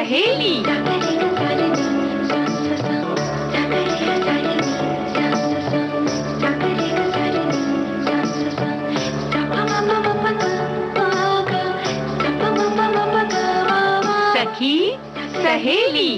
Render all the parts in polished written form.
सहेली। सखी सहेली।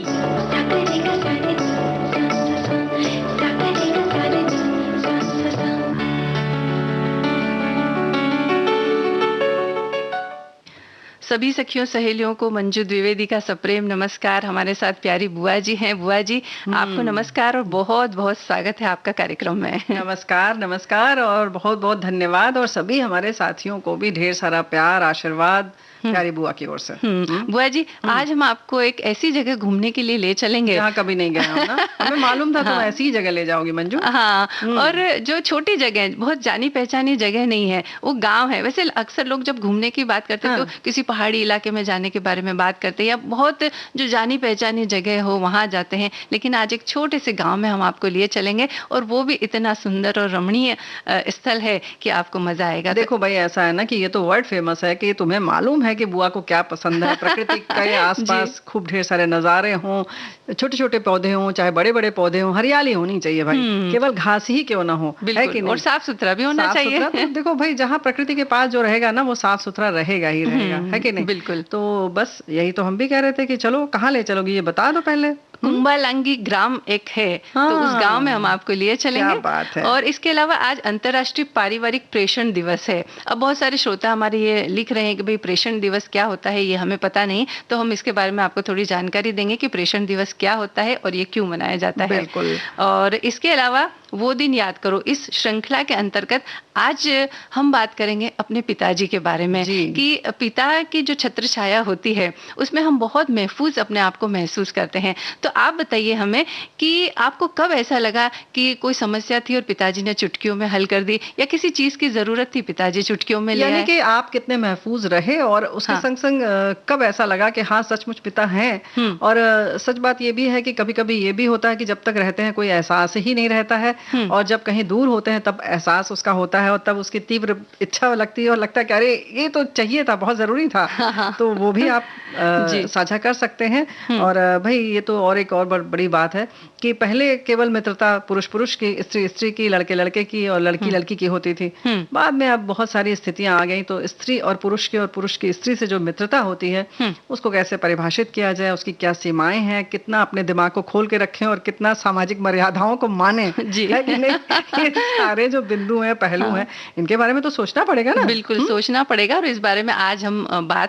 सभी सखियों सहेलियों को मंजू द्विवेदी का सप्रेम नमस्कार। हमारे साथ प्यारी बुआ जी हैं। बुआ जी आपको नमस्कार और बहुत बहुत स्वागत है आपका कार्यक्रम में। नमस्कार नमस्कार और बहुत बहुत धन्यवाद, और सभी हमारे साथियों को भी ढेर सारा प्यार आशीर्वाद प्यारी बुआ की ओर से। बुआ जी आज हम आपको एक ऐसी जगह घूमने के लिए ले चलेंगे जहाँ कभी नहीं गए हम ना। हमें मालूम था तुम ऐसी ही जगह ले जाओगी मंजू। हाँ, और जो छोटी जगह, बहुत जानी पहचानी जगह नहीं है, वो गांव है। वैसे अक्सर लोग जब घूमने की बात करते हैं तो किसी पहाड़ी इलाके में जाने के बारे में बात करते हैं या बहुत जो जानी पहचानी जगह हो वहां जाते हैं, लेकिन आज एक छोटे से गाँव में हम आपको लिए चलेंगे और वो भी इतना सुंदर और रमणीय स्थल है कि आपको मजा आएगा। देखो भाई ऐसा है ना कि ये तो वर्ल्ड फेमस है कि तुम्हें मालूम है कि बुआ को क्या पसंद है। प्रकृति के आसपास खूब ढेर सारे नजारे हों, छोटे छोटे पौधे हों चाहे बड़े बड़े पौधे हों, हरियाली होनी चाहिए भाई, केवल घास ही क्यों ना हो, है कि नहीं? और साफ सुथरा भी होना चाहिए। तो देखो भाई जहाँ प्रकृति के पास जो रहेगा ना वो साफ सुथरा रहेगा ही रहेगा, है कि नहीं? बिल्कुल। तो बस यही तो हम भी कह रहे थे कि चलो कहाँ ले चलोगी ये बता दो पहले। कुंबालांगी ग्राम एक है, तो उस गांव में हम आपको लिए चलेंगे। क्या बात है। और इसके अलावा आज अंतर्राष्ट्रीय पारिवारिक प्रेषण दिवस है। अब बहुत सारे श्रोता हमारे ये लिख रहे हैं कि भाई प्रेषण दिवस क्या होता है, ये हमें पता नहीं, तो हम इसके बारे में आपको थोड़ी जानकारी देंगे कि प्रेषण दिवस क्या होता है और ये क्यों मनाया जाता है। बिल्कुल। और इसके अलावा वो दिन याद करो इस श्रृंखला के अंतर्गत आज हम बात करेंगे अपने पिताजी के बारे में कि पिता की जो छत्र छाया होती है उसमें हम बहुत महफूज अपने आप को महसूस करते हैं। तो आप बताइए हमें कि आपको कब ऐसा लगा कि कोई समस्या थी और पिताजी ने चुटकियों में हल कर दी, या किसी चीज की जरूरत थी पिताजी चुटकियों में ले आए? यानी कि आप कितने महफूज रहे और उसके संग संग कब ऐसा लगा कि हाँ सचमुच पिता हैं। और सच बात ये भी है कि कभी कभी ये भी होता है कि जब तक रहते हैं कोई एहसास ही नहीं रहता है, और जब कहीं दूर होते हैं तब एहसास उसका होता है और तब उसकी तीव्र इच्छा लगती है और लगता है कि अरे ये तो चाहिए था, बहुत जरूरी था। तो वो भी आप साझा कर सकते हैं। और भाई ये तो और एक और बड़ी बात है कि पहले केवल मित्रता पुरुष पुरुष की, स्त्री स्त्री की, लड़के लड़के की और लड़की लड़की की होती थी। बाद में अब बहुत सारी स्थितियां आ गई, तो स्त्री और पुरुष की और पुरुष की स्त्री से जो मित्रता होती है उसको कैसे परिभाषित किया जाए, उसकी क्या सीमाएं हैं, कितना अपने दिमाग को खोल के रखें और कितना सामाजिक मर्यादाओं को माने, है कि नहीं? ये सारे जो बिंदु हैं, पहलू हैं, इनके बारे में तो सोचना पड़ेगा ना। बिल्कुल सोचना पड़ेगा, और इस बारे में आज हम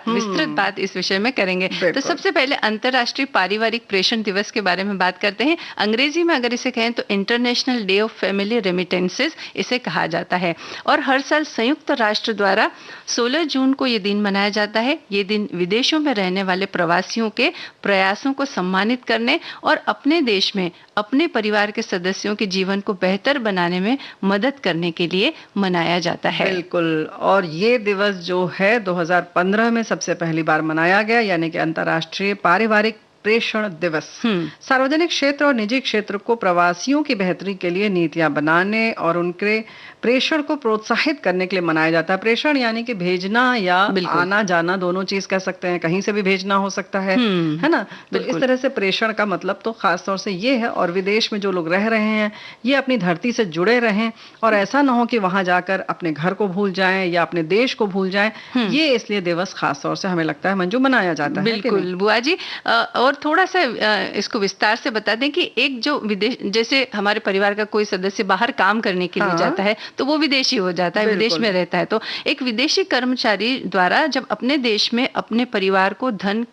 विस्तृत बात इस विषय में करेंगे। तो सबसे पहले अंतर्राष्ट्रीय पारिवारिक प्रेषण दिवस के बारे में बात करते हैं। अंग्रेजी में अगर इसे कहें तो international day of family remittances इसे कहा जाता है, और हर साल संयुक्त राष्ट्र द्वारा 16 जून को ये दिन मनाया जाता है। ये दिन विदेशों में रहने वाले प्रवासियों के प्रयासों को सम्मानित करने और अपने देश में अपने परिवार के सदस्यों के जीवन को बेहतर बनाने में मदद करने के लिए मनाया जाता है। बिल्कुल। और ये दिवस जो है 2015 में सबसे पहली बार मनाया गया, यानी कि अंतर्राष्ट्रीय पारिवारिक प्रेषण दिवस। सार्वजनिक क्षेत्र और निजी क्षेत्र को प्रवासियों की बेहतरी के लिए नीतियां बनाने और उनके प्रेषण को प्रोत्साहित करने के लिए मनाया जाता है। प्रेषण यानी कि भेजना या आना जाना, दोनों चीज कह सकते हैं, कहीं से भी भेजना हो सकता है ना? तो इस तरह से प्रेषण का मतलब तो खास तौर से ये है। और विदेश में जो लोग रह रहे हैं ये अपनी धरती से जुड़े रहें, और ऐसा ना हो कि वहां जाकर अपने घर को भूल जाएं या अपने देश को भूल जाएं। ये इसलिए दिवस खास तौर से हमें लगता है मंजू मनाया जाता है। बिल्कुल बुआ जी, और थोड़ा सा इसको विस्तार से बता दें कि एक जो विदेश, जैसे हमारे परिवार का कोई सदस्य बाहर काम करने के लिए जाता है तो वो विदेशी हो जाता है, विदेश में रहता है, तो एक विदेशी कर्मचारी द्वारा जब अपने देश में अपने परिवार को धन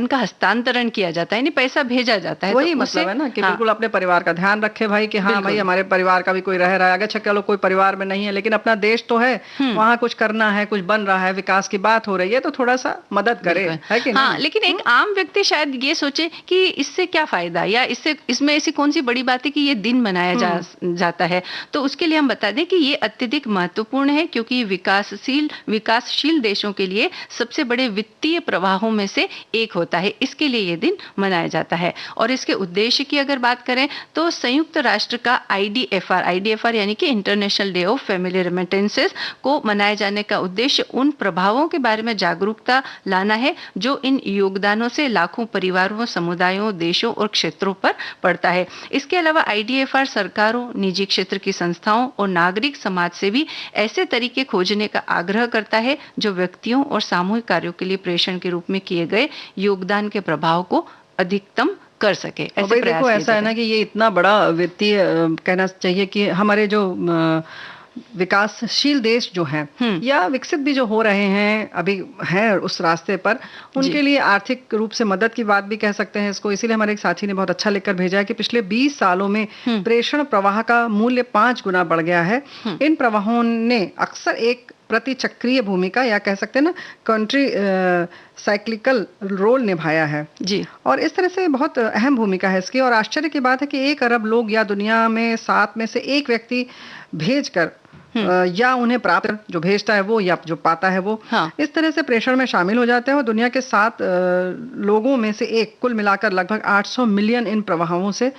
का हस्तांतरण किया जाता है, यानी पैसा भेजा जाता है, वही तो मतलब है ना कि बिल्कुल अपने परिवार का ध्यान रखे भाई कि हाँ भाई हमारे परिवार का भी कोई रह रहा है। अगर चलो कोई परिवार में नहीं है लेकिन अपना देश तो है, वहाँ कुछ करना है, कुछ बन रहा है, विकास की बात हो रही है, तो थोड़ा सा मदद करे, है कि नहीं? लेकिन एक आम व्यक्ति शायद बाद ये सोचे कि इससे क्या फायदा, या इसमें ऐसी कौन सी बड़ी बात है कि ये दिन मनाया जाता है। तो उसके लिए हम बता दें कि ये अत्यधिक महत्वपूर्ण है, क्योंकि विकासशील देशों के लिए सबसे बड़े वित्तीय प्रवाहों में से एक होता है। इसके लिए ये दिन मनाया जाता है। और इसके उद्देश्य की अगर बात करें तो संयुक्त राष्ट्र का आईडीएफआर यानी कि international day of family remittances को मनाए जाने का उद्देश्य उन प्रभावों के बारे में जागरूकता लाना है जो इन योगदानों से लाखों परिवारों, समुदायों, देशों और क्षेत्रों पर पड़ता है। इसके अलावा आईडीएफआर सरकारों, निजी क्षेत्र की संस्थाओं और नागरिक समाज से भी ऐसे तरीके खोजने का आग्रह करता है जो व्यक्तियों और सामूहिक कार्यों के लिए प्रेषण के रूप में किए गए योगदान के प्रभाव को अधिकतम कर सके। ऐसे प्रयास देखो ऐसा है ना कि ये इतना बड़ा वित्तीय कहना चाहिए कि हमारे जो विकासशील देश जो हैं या विकसित भी जो हो रहे हैं, अभी हैं उस रास्ते पर, उनके लिए आर्थिक रूप से मदद की बात भी कह सकते हैं इसको। इसीलिए हमारे एक साथी ने बहुत अच्छा लिखकर भेजा है कि पिछले 20 सालों में प्रेषण प्रवाह का मूल्य 5 गुना बढ़ गया है। इन प्रवाहों ने अक्सर एक प्रतिचक्रीय भूमिका या कह सकते हैं ना कंट्री साइक्लिकल रोल निभाया है जी। और इस तरह से बहुत अहम भूमिका है इसकी। और आश्चर्य की बात है कि 1 अरब लोग या दुनिया में 7 में से 1 व्यक्ति भेजकर या उन्हें प्राप्त, जो भेजता है वो या जो पाता है वो, इस तरह से प्रेषण में शामिल हो जाते हैं। और दुनिया के 7 लोगों में से 1, कुल मिलाकर लगभग 800 मिलियन इन प्रवाहों से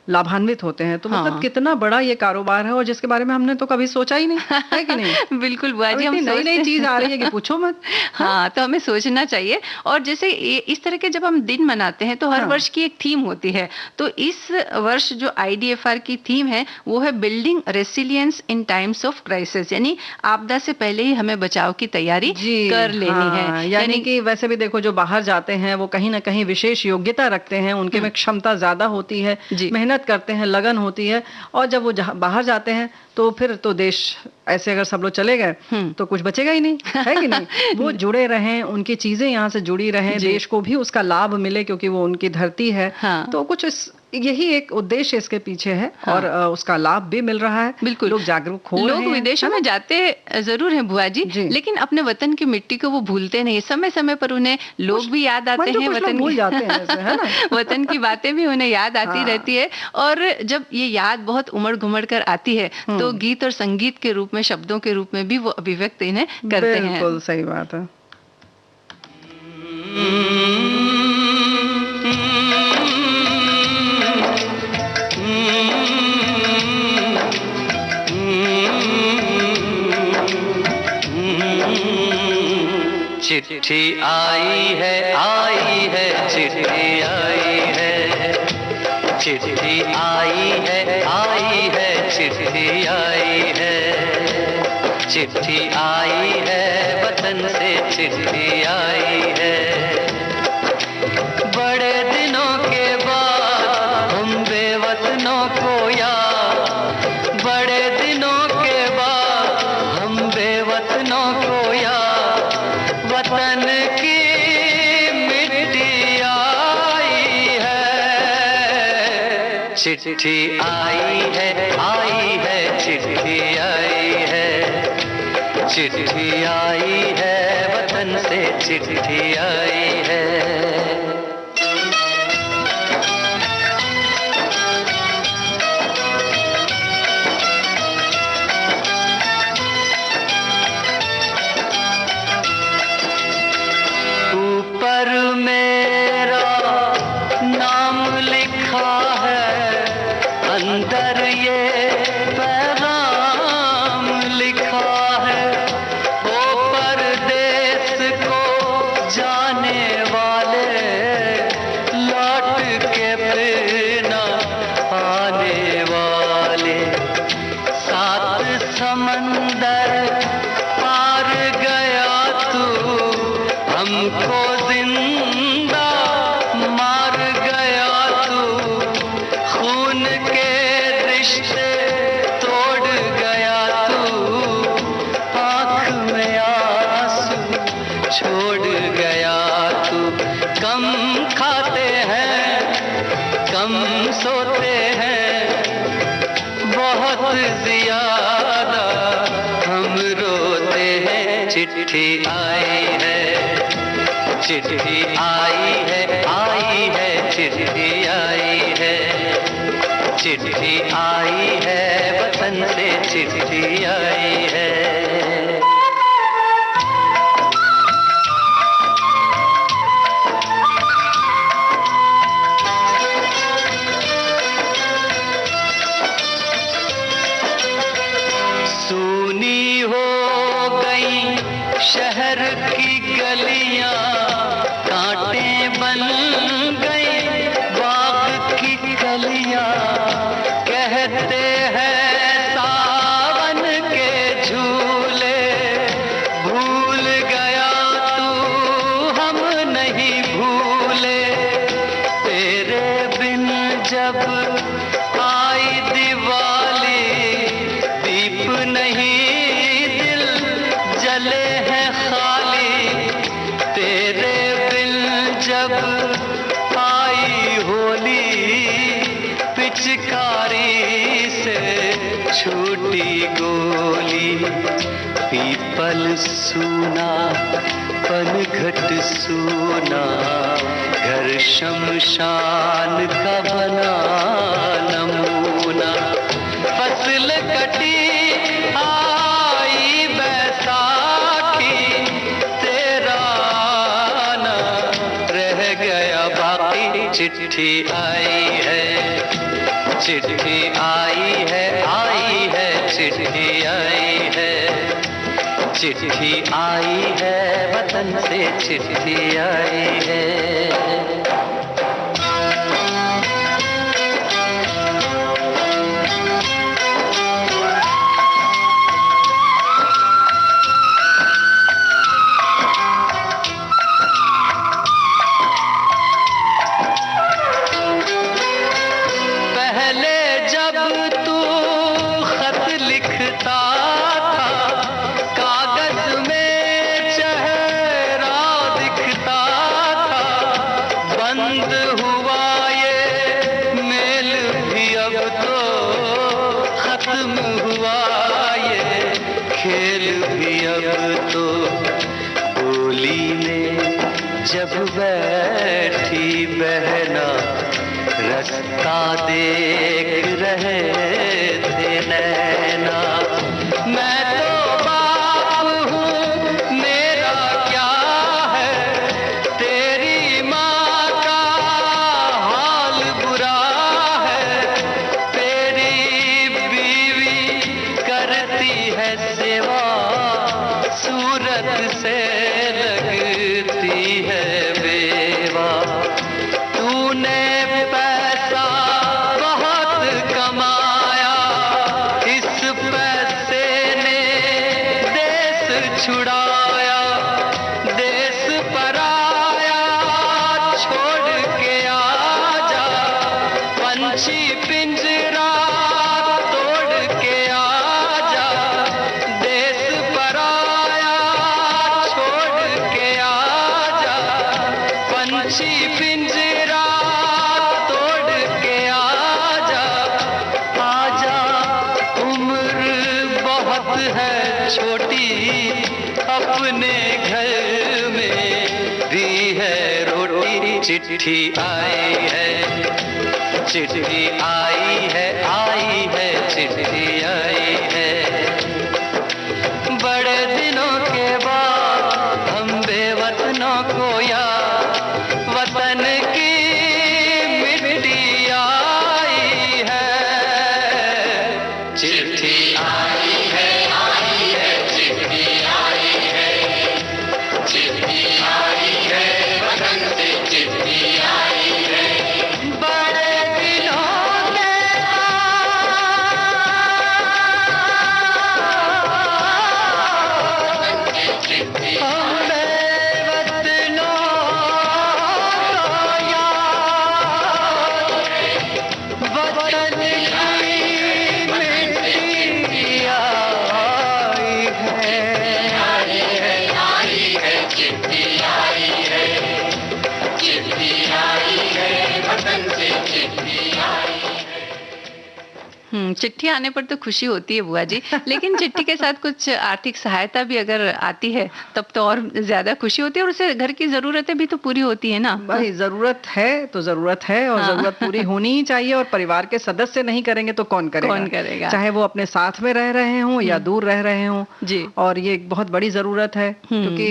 लाभान्वित होते हैं। तो मतलब कितना बड़ा ये कारोबार है और जिसके बारे में हमने तो कभी सोचा ही नहीं, है कि नहीं? बिल्कुल बुआ जी, हम नई चीज आ रही है कि पूछो मत। हाँ, तो हमें सोचना चाहिए। और जैसे इस तरह के जब हम दिन मनाते हैं तो हर वर्ष की एक थीम होती है। तो इस वर्ष जो आईडीएफआर की थीम है वो है building resilience in times of crisis, यानी आपदा से पहले ही हमें बचाव की तैयारी कर लेनी है। यानी कि वैसे भी देखो जो बाहर जाते हैं वो कहीं ना कहीं विशेष योग्यता रखते हैं, उनके में क्षमता ज्यादा होती है, मेहनत करते हैं, लगन होती है। और जब वो बाहर जाते हैं तो फिर तो देश ऐसे अगर सब लोग चले गए तो कुछ बचेगा ही नहीं, है कि नहीं? वो जुड़े रहें, उनकी चीजें यहाँ से जुड़ी रहें, देश को भी उसका लाभ मिले क्योंकि वो उनकी धरती है। तो कुछ यही एक उद्देश्य इसके पीछे है। और उसका लाभ भी मिल रहा है। बिल्कुल, लोग जागरूक हो रहे हैं। लोग विदेशों में जाते जरूर हैं बुआ जी, लेकिन अपने वतन की मिट्टी को वो भूलते नहीं। समय समय पर उन्हें लोग भी याद आते हैं, वतन भूल जाते हैं ऐसे, है ना? वतन की बातें भी उन्हें याद आती रहती है। और जब ये याद बहुत उमड़ घुमड़ कर आती है तो गीत और संगीत के रूप में, शब्दों के रूप में भी वो अभिव्यक्त इन्हें करते हैं। बिल्कुल सही बात है। चिट्ठी आई है चिट्ठी आई है, चिट्ठी आई है चिट्ठी आई है, चिट्ठी आई है वतन से चिट्ठी आई है। बड़े दिनों के बाद हम बेवतनों को याद, बड़े दिनों के बाद हम बेवतनों को याद, वतन की मिट्टी आई है। चिट्ठी आई है चिट्ठी आई है, चिट्ठी आई है वतन से चिट्ठी आई है। ऊपर मेरा नाम लिखा है, अंदर ये पैगाम लिखा है। ओ परदेस को जाने वाले, लौट के फिर न आने वाले। 7 समंदर पार गया तू, हमको जिंदा मार गया तू। खून के रिश्ते तोड़ गया तू, आँख में आंसू छोड़ गया तू। कम खाते हैं, कम सोते हैं, बहुत ज्यादा हम रोते हैं। चिट्ठी आई है, चिट्ठी आई है चिट्ठी आई है, वतन से चिट्ठी आई है। सूनी हो गई शहर की गलियां, कांटे बन गई बाग की कलियां। कहते हैं सावन के झूले, भूल गया तू हम नहीं भूले। तेरे बिन जब आई दिवाली, दीप नहीं दिल जले हैं खाली। तेरे बिन जब आई होली, पिचकारी से छूटी गोली। पीपल सूना पनघट सूना, घर शमशान का बना नमूना। फसल कटी आई बैसाखी, तेरा आना रह गया बाकी। चिट्ठी आई है, चिट्ठी आई है, आई है, चिट्ठी आई है। चिट्ठी आई है, वतन से चिट्ठी आई है। जब बैठी बहना, रास्ता देख रहे थे नैना। मैं तो बाप हूँ, मेरा क्या है, तेरी माँ का हाल बुरा है। तेरी बीवी करती है सेवा, सूरत से लगती है बेवा। तूने पैसा बहुत कमाया, इस पैसे ने देश छुड़ाया। देश पराया छोड़ के आजा, पंछी पिंजरा तोड़ के आजा। देश पराया छोड़ के आजा, पंछी पिंजरा तोड़ के आजा। आजा उम्र बहुत है छोटी, अपने घर में भी है रोटी। चिट्ठी आई है, चिट्ठी आई है, आई है, चिट्ठी आई है। बड़े दिनों के बाद हम बेवतनों को याद, वतन की मिट्टी आई है। चिट्ठी आई है, आई है, चिट्ठी आई है। चिट्ठी आई है, वतन से चिट्ठी आई है। बड़े दिनों के बाद चिट्ठी आने पर तो खुशी होती है बुआ जी, लेकिन चिट्ठी के साथ कुछ आर्थिक सहायता भी अगर आती है तब तो और ज्यादा खुशी होती है, और उससे घर की जरूरतें भी तो पूरी होती है ना। भाई जरूरत है तो जरूरत है, और जरूरत पूरी होनी ही चाहिए, और परिवार के सदस्य नहीं करेंगे तो कौन करेगा, चाहे वो अपने साथ में रह रहे हों या दूर रह रहे हों जी। और ये एक बहुत बड़ी जरूरत है, क्योंकि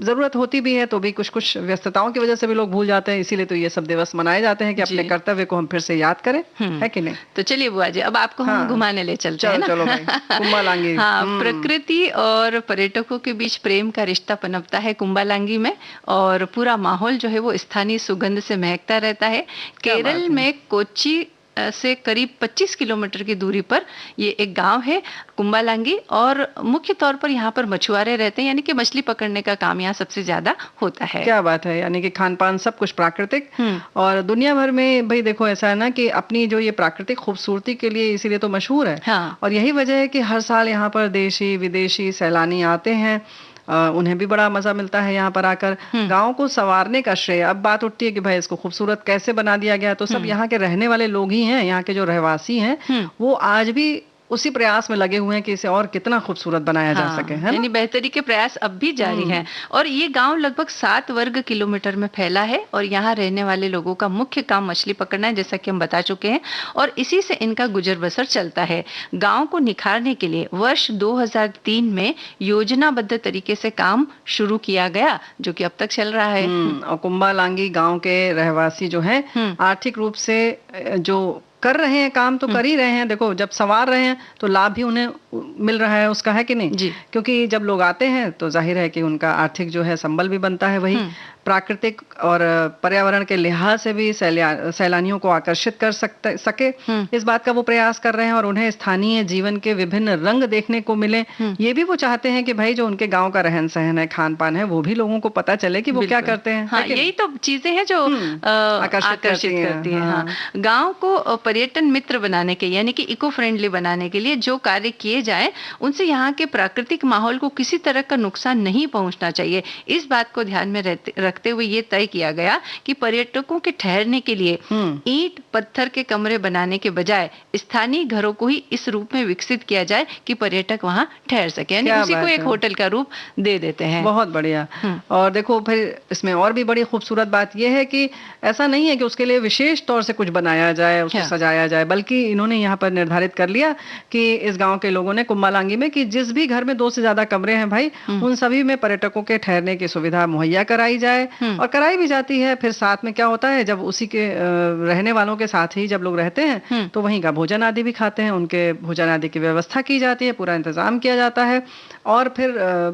जरूरत होती भी है तो भी कुछ कुछ व्यस्तताओं की वजह से भी लोग भूल जाते हैं, इसीलिए तो ये सब दिवस मनाए जाते हैं कि अपने कर्तव्य को हम फिर से याद करें, है कि नहीं। तो चलिए बुआ जी, अब आपको हम घुमाने ले चलते हैं ना। चलो भाई, कुंबालांगी। हाँ, प्रकृति और पर्यटकों के बीच प्रेम का रिश्ता पनपता है कुंबालांगी में, और पूरा माहौल जो है वो स्थानीय सुगंध से महकता रहता है। केरल में कोच्चि से करीब 25 किलोमीटर की दूरी पर ये एक गांव है कुंबालांगी, और मुख्य तौर पर यहाँ पर मछुआरे रहते हैं, यानी कि मछली पकड़ने का काम यहाँ सबसे ज्यादा होता है। क्या बात है, यानी कि खान पान सब कुछ प्राकृतिक, और दुनिया भर में भाई देखो ऐसा है ना कि अपनी जो ये प्राकृतिक खूबसूरती के लिए इसीलिए तो मशहूर है। हाँ। और यही वजह है कि हर साल यहाँ पर देशी विदेशी सैलानी आते हैं, उन्हें भी बड़ा मजा मिलता है यहाँ पर आकर। गांव को संवारने का श्रेय, अब बात उठती है कि भाई इसको खूबसूरत कैसे बना दिया गया, तो सब यहाँ के रहने वाले लोग ही हैं, यहाँ के जो रहवासी हैं वो आज भी उसी प्रयास में लगे हुए हैं कि इसे और कितना खूबसूरत बनाया जा सके, है ना? यानी बेहतरी के प्रयास अब भी जारी हैं। और ये गांव लगभग 7 वर्ग किलोमीटर में फैला है, और यहाँ रहने वाले लोगों का मुख्य काम मछली पकड़ना है, जैसा कि हम बता चुके हैं, और इसी से इनका गुजर बसर चलता है। गांव को निखारने के लिए वर्ष 2003 में योजनाबद्ध तरीके से काम शुरू किया गया, जो कि अब तक चल रहा है। और कुंबालांगी गांव के रहवासी जो हैं आर्थिक रूप से जो कर रहे हैं काम तो कर ही रहे हैं। देखो जब संवार रहे हैं तो लाभ भी उन्हें मिल रहा है उसका, है कि नहीं जी। क्योंकि जब लोग आते हैं तो जाहिर है कि उनका आर्थिक जो है संबल भी बनता है, वही प्राकृतिक और पर्यावरण के लिहाज से भी सैलानियों को आकर्षित कर सके, इस बात का वो प्रयास कर रहे हैं, और उन्हें स्थानीय जीवन के विभिन्न रंग देखने को मिले। ये भी वो चाहते हैं कि भाई जो उनके गांव का रहन सहन है, खान पान है, वो भी लोगों को पता चले कि वो क्या करते हैं। हाँ, यही तो चीजें हैं जो आकर्षित करती हैं। हाँ। गांव को पर्यटन मित्र बनाने के, यानी कि इको फ्रेंडली बनाने के लिए जो कार्य किए जाए, उनसे यहाँ के प्राकृतिक माहौल को किसी तरह का नुकसान नहीं पहुंचना चाहिए। इस बात को ध्यान में रखते हुए ये तय किया गया कि पर्यटकों के ठहरने के लिए ईंट पत्थर के कमरे बनाने के बजाय स्थानीय घरों को ही इस रूप में विकसित किया जाए कि पर्यटक वहां ठहर सके, यानी उसी को एक होटल का रूप दे देते हैं। बहुत बढ़िया। और देखो फिर इसमें और भी बड़ी खूबसूरत बात यह है कि ऐसा नहीं है कि उसके लिए विशेष तौर से कुछ बनाया जाए, उसको सजाया जाए, बल्कि इन्होंने यहाँ पर निर्धारित कर लिया कि इस गांव के लोगों ने कुंबालांगी में कि जिस भी घर में 2 से ज्यादा कमरे हैं भाई, उन सभी में पर्यटकों के ठहरने की सुविधा मुहैया कराई जाए, और कराई भी जाती है। फिर साथ में क्या होता है, जब उसी के रहने वालों के साथ ही जब लोग रहते हैं तो वहीं का भोजन आदि भी खाते हैं, उनके भोजन आदि की व्यवस्था की जाती है, पूरा इंतजाम किया जाता है। और फिर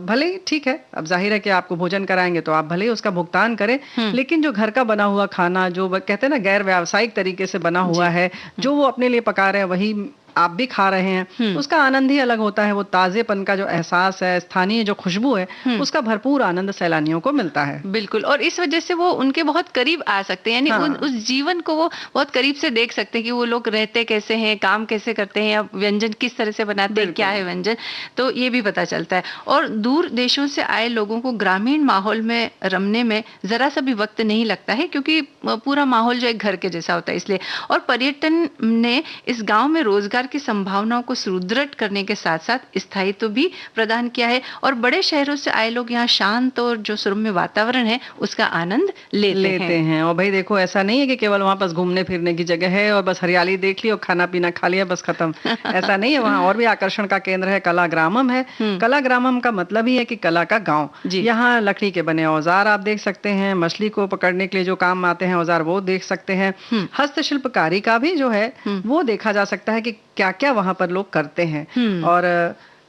भले ही ठीक है, अब जाहिर है कि आपको भोजन कराएंगे तो आप भले ही उसका भुगतान करें, लेकिन जो घर का बना हुआ खाना, जो कहते हैं ना गैर व्यावसायिक तरीके से बना हुआ है, जो वो अपने लिए पका रहे हैं वही आप भी खा रहे हैं, उसका आनंद ही अलग होता है। वो ताजेपन का जो एहसास है, स्थानीय जो खुशबू है, उसका भरपूर आनंद सैलानियों को मिलता है। बिल्कुल, और इस वजह से वो उनके बहुत करीब आ सकते हैं, यानी उस जीवन को वो बहुत करीब से देख सकते हैं कि वो लोग रहते कैसे हैं, काम कैसे करते हैं, या व्यंजन किस तरह से बनाते हैं, क्या है व्यंजन, तो ये भी पता चलता है। और दूर देशों से आए लोगों को ग्रामीण माहौल में रमने में जरा सा भी वक्त नहीं लगता है, क्योंकि पूरा माहौल जो एक घर के जैसा होता है, इसलिए। और पर्यटन ने इस गांव में रोजगार की संभावनाओं को सुदृढ़ करने के साथ साथ स्थायित्व भी प्रदान किया है, और बड़े शहरों से आए लोग यहाँ शांत और जो सुरम्य वातावरण है उसका आनंद लेते हैं। और भाई देखो ऐसा नहीं है कि केवल वहां बस घूमने फिरने की जगह है और बस हरियाली देख ली और खाना पीना खा लिया बस खत्म, ऐसा नहीं है। वहाँ और भी आकर्षण का केंद्र है, कला ग्रामम है। कला ग्रामम का मतलब ही है कि कला का गाँव। यहाँ लकड़ी के बने औजार आप देख सकते हैं, मछली को पकड़ने के लिए जो काम आते हैं औजार वो देख सकते हैं, हस्तशिल्पकारी का भी जो है वो देखा जा सकता है कि क्या क्या वहां पर लोग करते हैं। और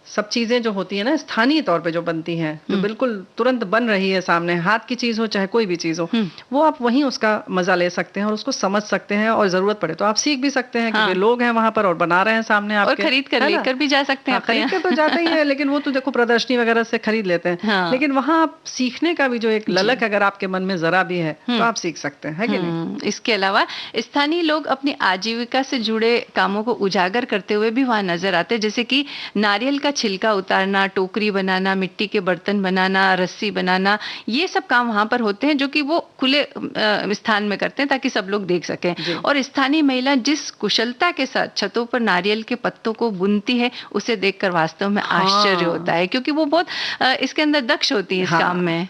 सब चीजें जो होती है ना स्थानीय तौर पे जो बनती हैं, जो बिल्कुल तुरंत बन रही है सामने, हाथ की चीज हो चाहे कोई भी चीज हो, वो आप वहीं उसका मजा ले सकते हैं और उसको समझ सकते हैं, और जरूरत पड़े तो आप सीख भी सकते हैं क्योंकि लोग हैं वहां पर और बना रहे हैं सामने आपके, और खरीद कर लेकर भी जा सकते हैं। खरीद कर तो जाते ही है, लेकिन वो तो देखो प्रदर्शनी वगैरह से खरीद लेते हैं, लेकिन वहां आप सीखने का भी जो एक ललक अगर आपके मन में जरा भी है तो आप सीख सकते हैं, कि नहीं? इसके अलावा स्थानीय लोग अपनी आजीविका से जुड़े कामों को उजागर करते हुए भी वहां नजर आते हैं, जैसे कि नारियल का छिलका उतारना, टोकरी बनाना, मिट्टी के बर्तन बनाना, रस्सी बनाना, ये सब काम वहां पर होते हैं जो कि वो खुले स्थान में करते हैं ताकि सब लोग देख सकें। और स्थानीय महिला जिस कुशलता के साथ छतों पर नारियल के पत्तों को बुनती है, उसे देखकर वास्तव में आश्चर्य होता है, क्योंकि वो बहुत इसके अंदर दक्ष होती है इस काम में।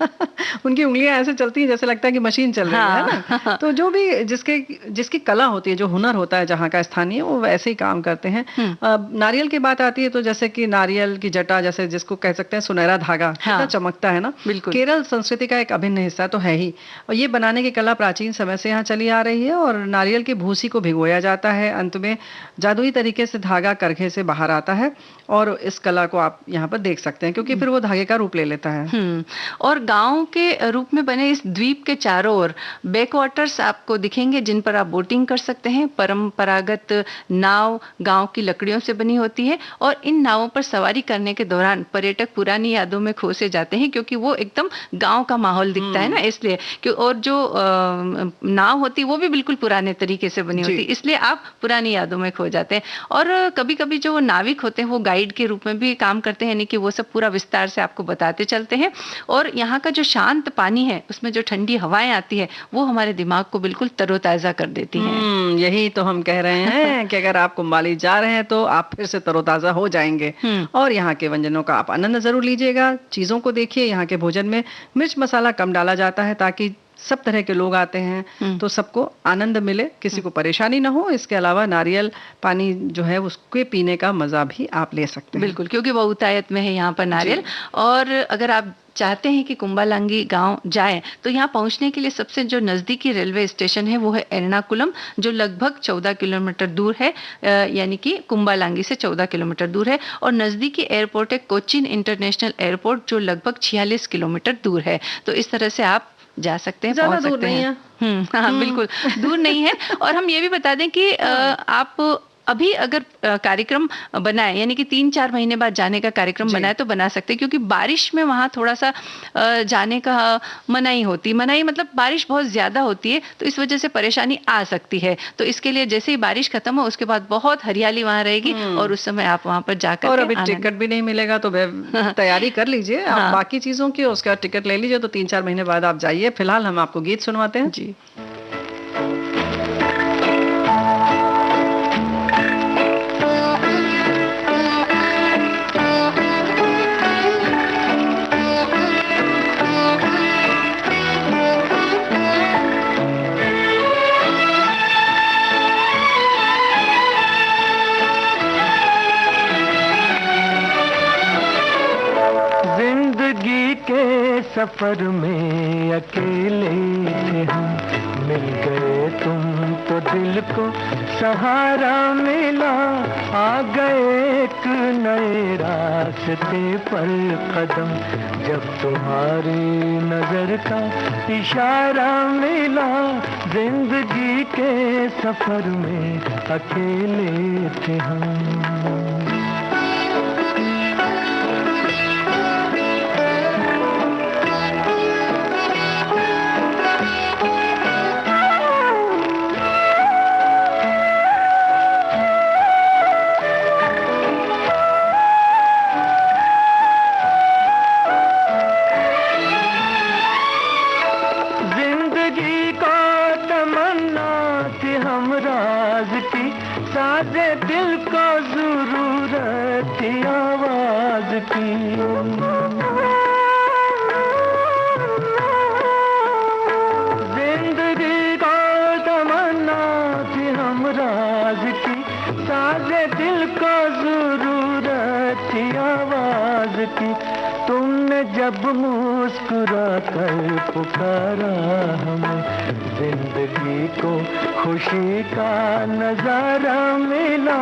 उनकी उंगलियां ऐसे चलती हैं जैसे लगता है कि मशीन चल रही है ना। तो जो भी जिसकी कला होती है, जो हुनर होता है जहाँ का स्थानीय, वो वैसे ही काम करते हैं। नारियल की बात आती है तो जैसे कि नारियल की जटा, जैसे जिसको कह सकते हैं सुनहरा धागा, कितना चमकता है ना। बिल्कुल, केरल संस्कृति का एक अभिन्न हिस्सा तो है ही। और ये बनाने की कला प्राचीन समय से यहाँ चली आ रही है। और नारियल की भूसी को भिगोया जाता है, अंत में जादुई तरीके से धागा करघे से बाहर आता है, और इस कला को आप यहाँ पर देख सकते हैं, क्योंकि फिर वो धागे का रूप ले लेता है। और गांव के रूप में बने इस द्वीप के चारों ओर बैकवाटर्स आपको दिखेंगे, जिन पर आप बोटिंग कर सकते हैं। परंपरागत नाव गांव की लकड़ियों से बनी होती है, और इन नावों पर सवारी करने के दौरान पर्यटक पुरानी यादों में खो से जाते हैं, क्योंकि वो एकदम गांव का माहौल दिखता है ना, इसलिए। और जो नाव होती है वो भी बिल्कुल पुराने तरीके से बनी होती है, इसलिए आप पुरानी यादों में खो जाते हैं। और कभी कभी जो नाविक होते हैं वो गाइड के रूप में भी काम करते हैं, यानी कि वो सब पूरा विस्तार से आपको बताते चलते हैं। और यहाँ का जो शांत पानी है, उसमें जो ठंडी हवाएं आती है, वो हमारे दिमाग को बिल्कुल तरोताजा कर देती हैं। यही तो हम कह रहे हैं कि अगर आप कुंबाली जा रहे हैं तो आप फिर से तरोताजा हो जाएंगे। और यहाँ के व्यंजनों का आप आनंद जरूर लीजिएगा। चीजों को देखिए, यहाँ के भोजन में मिर्च मसाला कम डाला जाता है ताकि सब तरह के लोग आते हैं तो सबको आनंद मिले, किसी को परेशानी ना हो। इसके अलावा नारियल पानी जो है उसके पीने का मजा भी आप ले सकते हैं। बिल्कुल, क्योंकि बहुतायत में है यहाँ पर नारियल। और अगर आप चाहते हैं कि कुंबालांगी गांव जाएं, तो यहाँ पहुंचने के लिए सबसे जो नजदीकी रेलवे स्टेशन है वो है एर्नाकुलम, जो लगभग 14 किलोमीटर दूर है, यानी कि कुंबालांगी से 14 किलोमीटर दूर है। और नजदीकी एयरपोर्ट है कोचीन इंटरनेशनल एयरपोर्ट, जो लगभग 46 किलोमीटर दूर है। तो इस तरह से आप जा सकते हैं, पहुंच सकते हैं। हाँ, बिल्कुल दूर नहीं है। और हम ये भी बता दें कि आप अभी अगर कार्यक्रम बनाए, यानी कि 3-4 महीने बाद जाने का कार्यक्रम बनाए तो बना सकते हैं, क्योंकि बारिश में वहाँ थोड़ा सा जाने का मनाही होती, मनाही मतलब बारिश बहुत ज्यादा होती है, तो इस वजह से परेशानी आ सकती है। तो इसके लिए जैसे ही बारिश खत्म हो उसके बाद बहुत हरियाली वहाँ रहेगी, और उस समय आप वहाँ पर जाकर, और अभी टिकट भी नहीं मिलेगा तो तैयारी कर लीजिए आप बाकी चीजों की, उसका टिकट ले लीजिए, तो 3-4 महीने बाद आप जाइए। फिलहाल हम आपको गीत सुनवाते हैं। जी। सफर में अकेले थे हम, मिल गए तुम तो दिल को सहारा मिला, आ गए एक नए रास्ते पर कदम, जब तुम्हारी नजर का इशारा मिला, जिंदगी के सफर में अकेले थे हम। दिल को जरूरत थी आवाज की, जिंदगी को तमन्ना थी हमराज की, साजे दिल को जरूरत थी आवाज की, तुमने जब मुस्कुरा कर पुकारा हमें, जिंदगी को खुशी का नजारा मिला,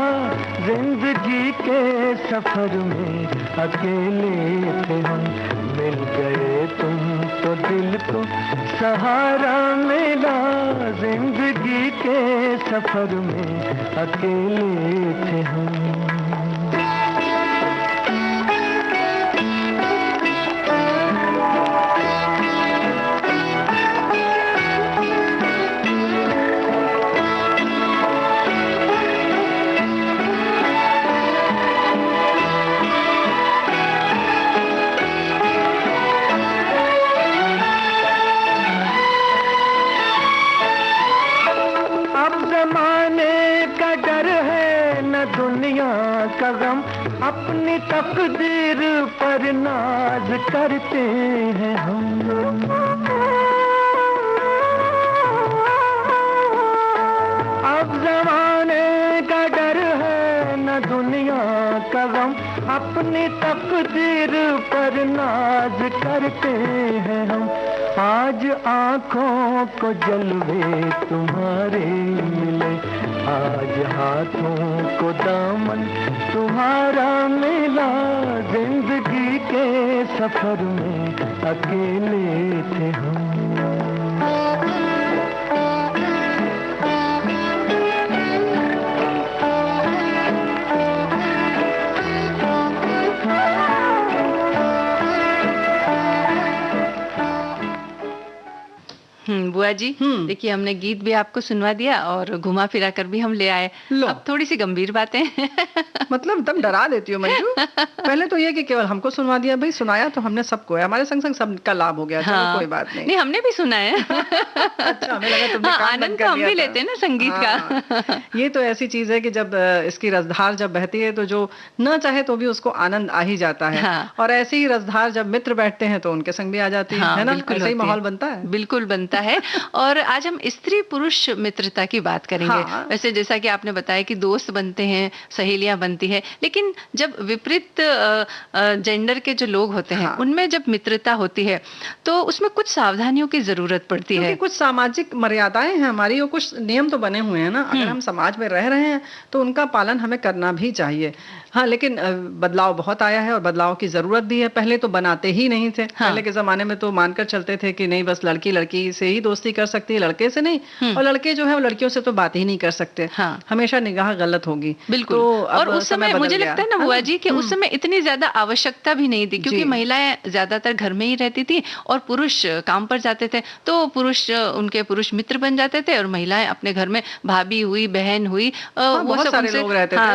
जिंदगी के सफर में अकेले थे हम, मिल गए तुम तो दिल को सहारा मिला, जिंदगी के सफर में अकेले थे हम। दुनिया का गम, अपनी तकदीर पर नाज करते हैं हम। अब जमाने का डर है न दुनिया का गम, अपनी तकदीर पर नाज करते हैं हम। आज आँखों को जलवे तुम्हारे मिले, आज हाथों को दामन तुम्हारा मिला, जिंदगी के सफर में अकेले थे हम। बुआ जी, देखिए हमने गीत भी आपको सुनवा दिया और घुमा फिरा कर भी हम ले आए। अब थोड़ी सी गंभीर बातें मतलब एकदम डरा देती हो मंजू। पहले तो ये कि केवल हमको सुनवा दिया, भाई सुनाया तो हमने सबको है, हमारे संग संग सबका लाभ हो गया। हाँ, चलो कोई बात नहीं। नहीं हमने भी सुना है। अच्छा, हमें लगा तुमने काम आनंद बंद तो कर हम लिया भी था। लेते हैं ना संगीत का। ये तो ऐसी चीज है कि जब इसकी रसधार जब बहती है तो जो न चाहे तो भी उसको आनंद आ ही जाता है। और ऐसी ही रसधार जब मित्र बैठते हैं तो उनके संग भी आ जाती है ना, ऐसा ही माहौल बनता है। बिल्कुल बनता है। और आज हम स्त्री पुरुष मित्रता की बात करेंगे। वैसे जैसा कि आपने बताया कि दोस्त बनते हैं, सहेलियां बनती है, लेकिन जब विपरीत जेंडर के जो लोग होते हैं उनमें जब मित्रता होती है तो उसमें कुछ सावधानियों की जरूरत पड़ती है। कुछ सामाजिक मर्यादाएं हैं हमारी और कुछ नियम तो बने हुए हैं ना। अगर हम समाज में रह रहे हैं तो उनका पालन हमें करना भी चाहिए। हाँ, लेकिन बदलाव बहुत आया है और बदलाव की जरूरत भी है। पहले तो बनाते ही नहीं थे। पहले के जमाने में तो मानकर चलते थे कि नहीं, बस लड़की लड़की से ही दोस्ती कर सकती है, लड़के से नहीं। और लड़के जो है वो लड़कियों से तो बात ही नहीं कर सकते। हमेशा निगाह गलत होगी। बिल्कुल। तो और उस समय मुझे लगता है ना बुआ जी कि उस समय इतनी ज्यादा आवश्यकता भी नहीं थी, क्योंकि महिलाएं ज्यादातर घर में ही रहती थी और पुरुष काम पर जाते थे। तो पुरुष उनके पुरुष मित्र बन जाते थे और महिलाएं अपने घर में भाभी हुई, बहन हुई, वो सब उनसे